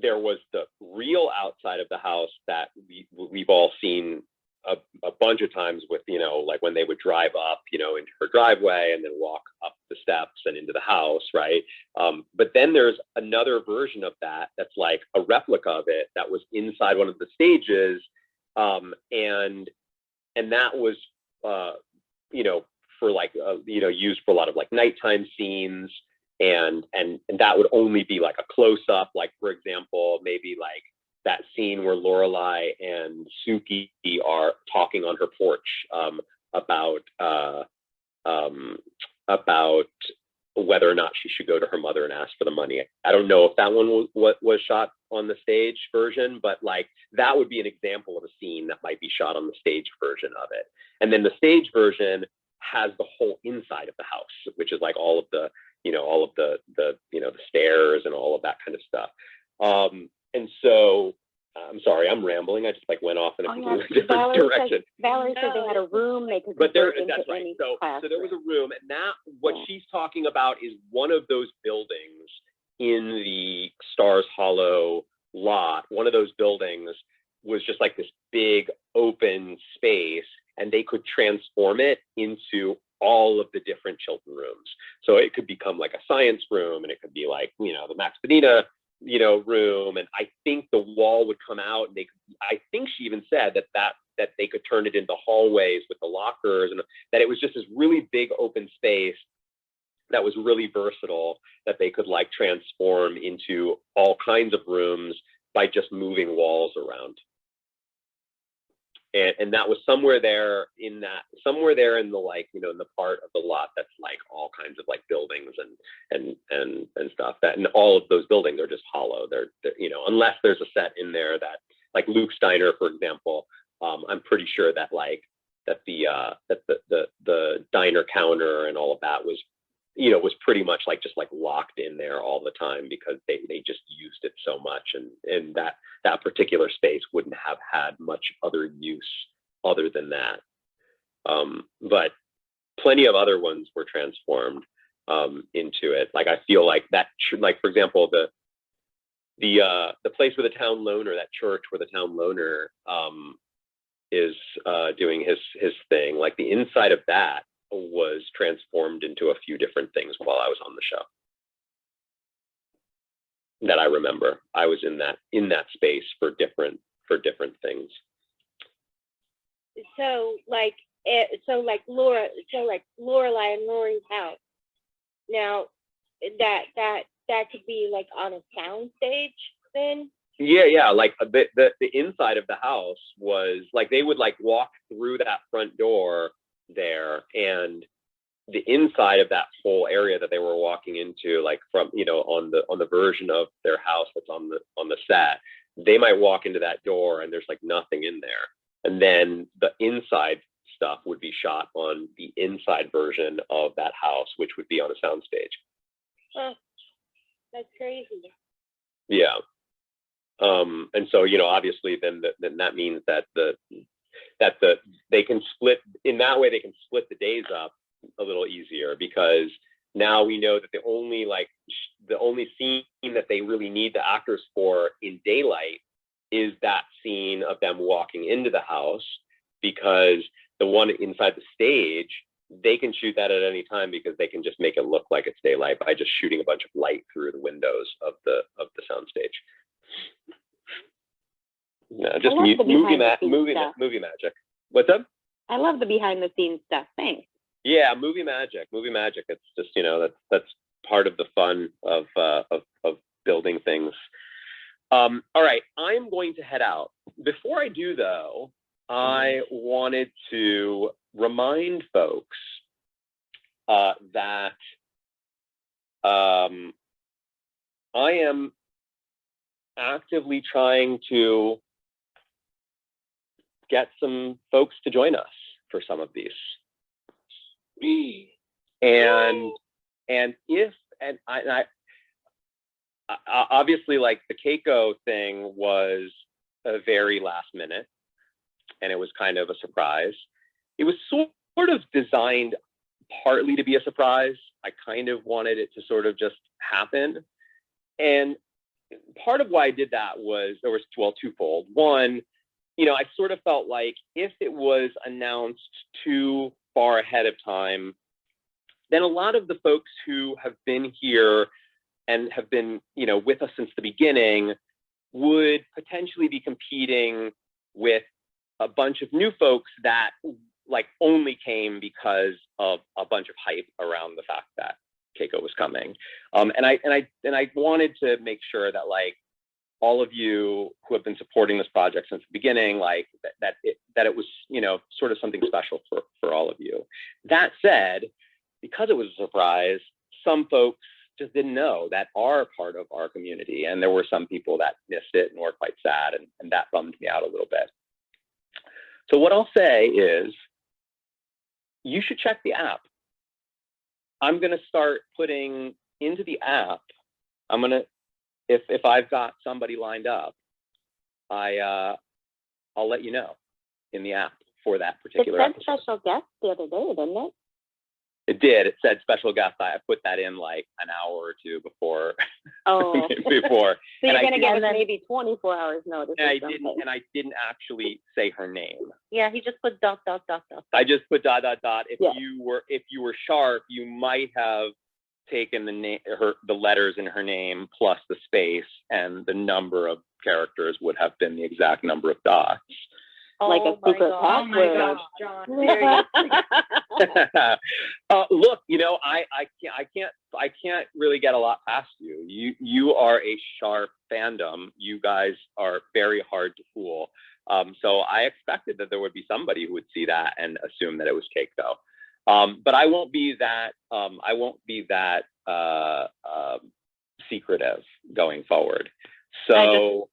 there was the real outside of the house that we've all seen a bunch of times with, you know, like when they would drive up, you know, into her driveway and then walk up the steps and into the house, right? But then there's another version of that's like a replica of it that was inside one of the stages, and that was, you know, for like, you know, used for a lot of like nighttime scenes, and that would only be like a close up, like for example, maybe like that scene where Lorelai and Suki are talking on her porch about whether or not she should go to her mother and ask for the money. I don't know if that one was shot on the stage version, but like that would be an example of a scene that might be shot on the stage version of it. And then the stage version has the whole inside of the house, which is like all of the, all of the stairs and all of that kind of stuff. And so I'm sorry, I'm rambling. I just like went off in a completely different direction. Valerie said they had a room they could But convert into that's right. any So there was a room, and what Yeah. she's talking about is one of those buildings in the Stars Hollow lot. One of those buildings was just like this big open space, and they could transform it into all of the different children rooms. So it could become like a science room, and it could be like, the Max Bonita, room. And I think the wall would come out, and I think she even said that they could turn it into hallways with the lockers, and that it was just this really big open space that was really versatile, that they could like transform into all kinds of rooms by just moving walls around. And that was somewhere there in the like, in the part of the lot that's like all kinds of like buildings and stuff, and all of those buildings are just hollow. They're unless there's a set in there that, like Luke's Diner, for example, I'm pretty sure that like that the diner counter and all of that was pretty much like just like locked in there all the time, because they just used it so much, and that particular space wouldn't have had much other use other than that. But plenty of other ones were transformed into it. Like I feel like that, like for example, the place where the town loner, that church where the town loner is doing his thing, like the inside of that was transformed into a few different things while I was on the show. That I remember, I was in that space for different things. So like Lorelai and Rory's house. Now that could be like on a sound stage then. Yeah. Like the inside of the house was like, they would like walk through that front door there, and the inside of that whole area that they were walking into, like from on the version of their house that's on the set, they might walk into that door and there's like nothing in there, and then the inside stuff would be shot on the inside version of that house, which would be on a soundstage. Oh, that's crazy. Yeah. And so obviously then that means that they can split in that way. They can split the days up a little easier, because now we know that the only scene that they really need the actors for in daylight is that scene of them walking into the house, because the one inside the stage, they can shoot that at any time, because they can just make it look like it's daylight by just shooting a bunch of light through the windows of the soundstage. No, just movie magic. What's up? I love the behind the scenes stuff. Thanks. Yeah, movie magic. It's just that's part of the fun of building things. All right, I'm going to head out. Before I do, though, I wanted to remind folks that I am actively trying to get some folks to join us for some of these. And I obviously, like, the Keiko thing was a very last minute, and it was kind of a surprise. It was sort of designed partly to be a surprise. I kind of wanted it to sort of just happen. And part of why I did that was, twofold. One, I sort of felt like if it was announced too far ahead of time, then a lot of the folks who have been here and have been, with us since the beginning would potentially be competing with a bunch of new folks that like only came because of a bunch of hype around the fact that Keiko was coming. And I wanted to make sure that, like, all of you who have been supporting this project since the beginning, like that it was, sort of something special for all of you. That said, because it was a surprise, some folks just didn't know that are part of our community. And there were some people that missed it and were quite sad, and that bummed me out a little bit. So what I'll say is, you should check the app. I'm going to start putting into the app. I'm going to, if I've got somebody lined up, I'll let you know in the app for that It particular said episode. special guest the other day, didn't it? It did. It said special guest. I put that in like an hour or two before. Oh. before. So you're And I gonna give didn't- us maybe 24 hours notice. and or I something. I didn't actually say her name. Yeah, he just put dot, dot, dot, dot. I just put ... If Yeah. you were sharp, you might have taken the letters in her name plus the space, and the number of characters would have been the exact number of dots. Like a secret Oh my password. gosh, John. Seriously. Look, I can't really get a lot past you. You are a sharp fandom. You guys are very hard to fool. So I expected that there would be somebody who would see that and assume that it was Keiko. But I won't be that. Secretive going forward. So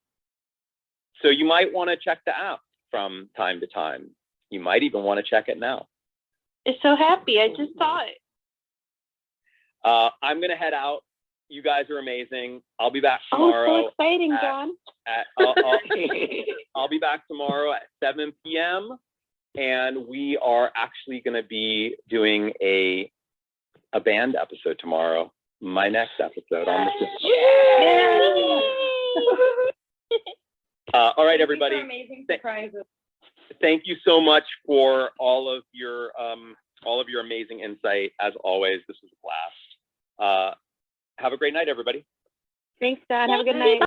you might want to check the app from time to time. You might even want to check it now. It's so happy. I just saw it. I'm gonna head out. You guys are amazing. I'll be back tomorrow. Oh, so exciting, at- John. I'll be back tomorrow at 7 p.m. and we are actually going to be doing a band episode tomorrow. My next episode on the all right, everybody. Amazing surprises. Thank you so much for all of your amazing insight. As always, this was a blast. Have a great night, everybody. Thanks, Dad. Have a good night.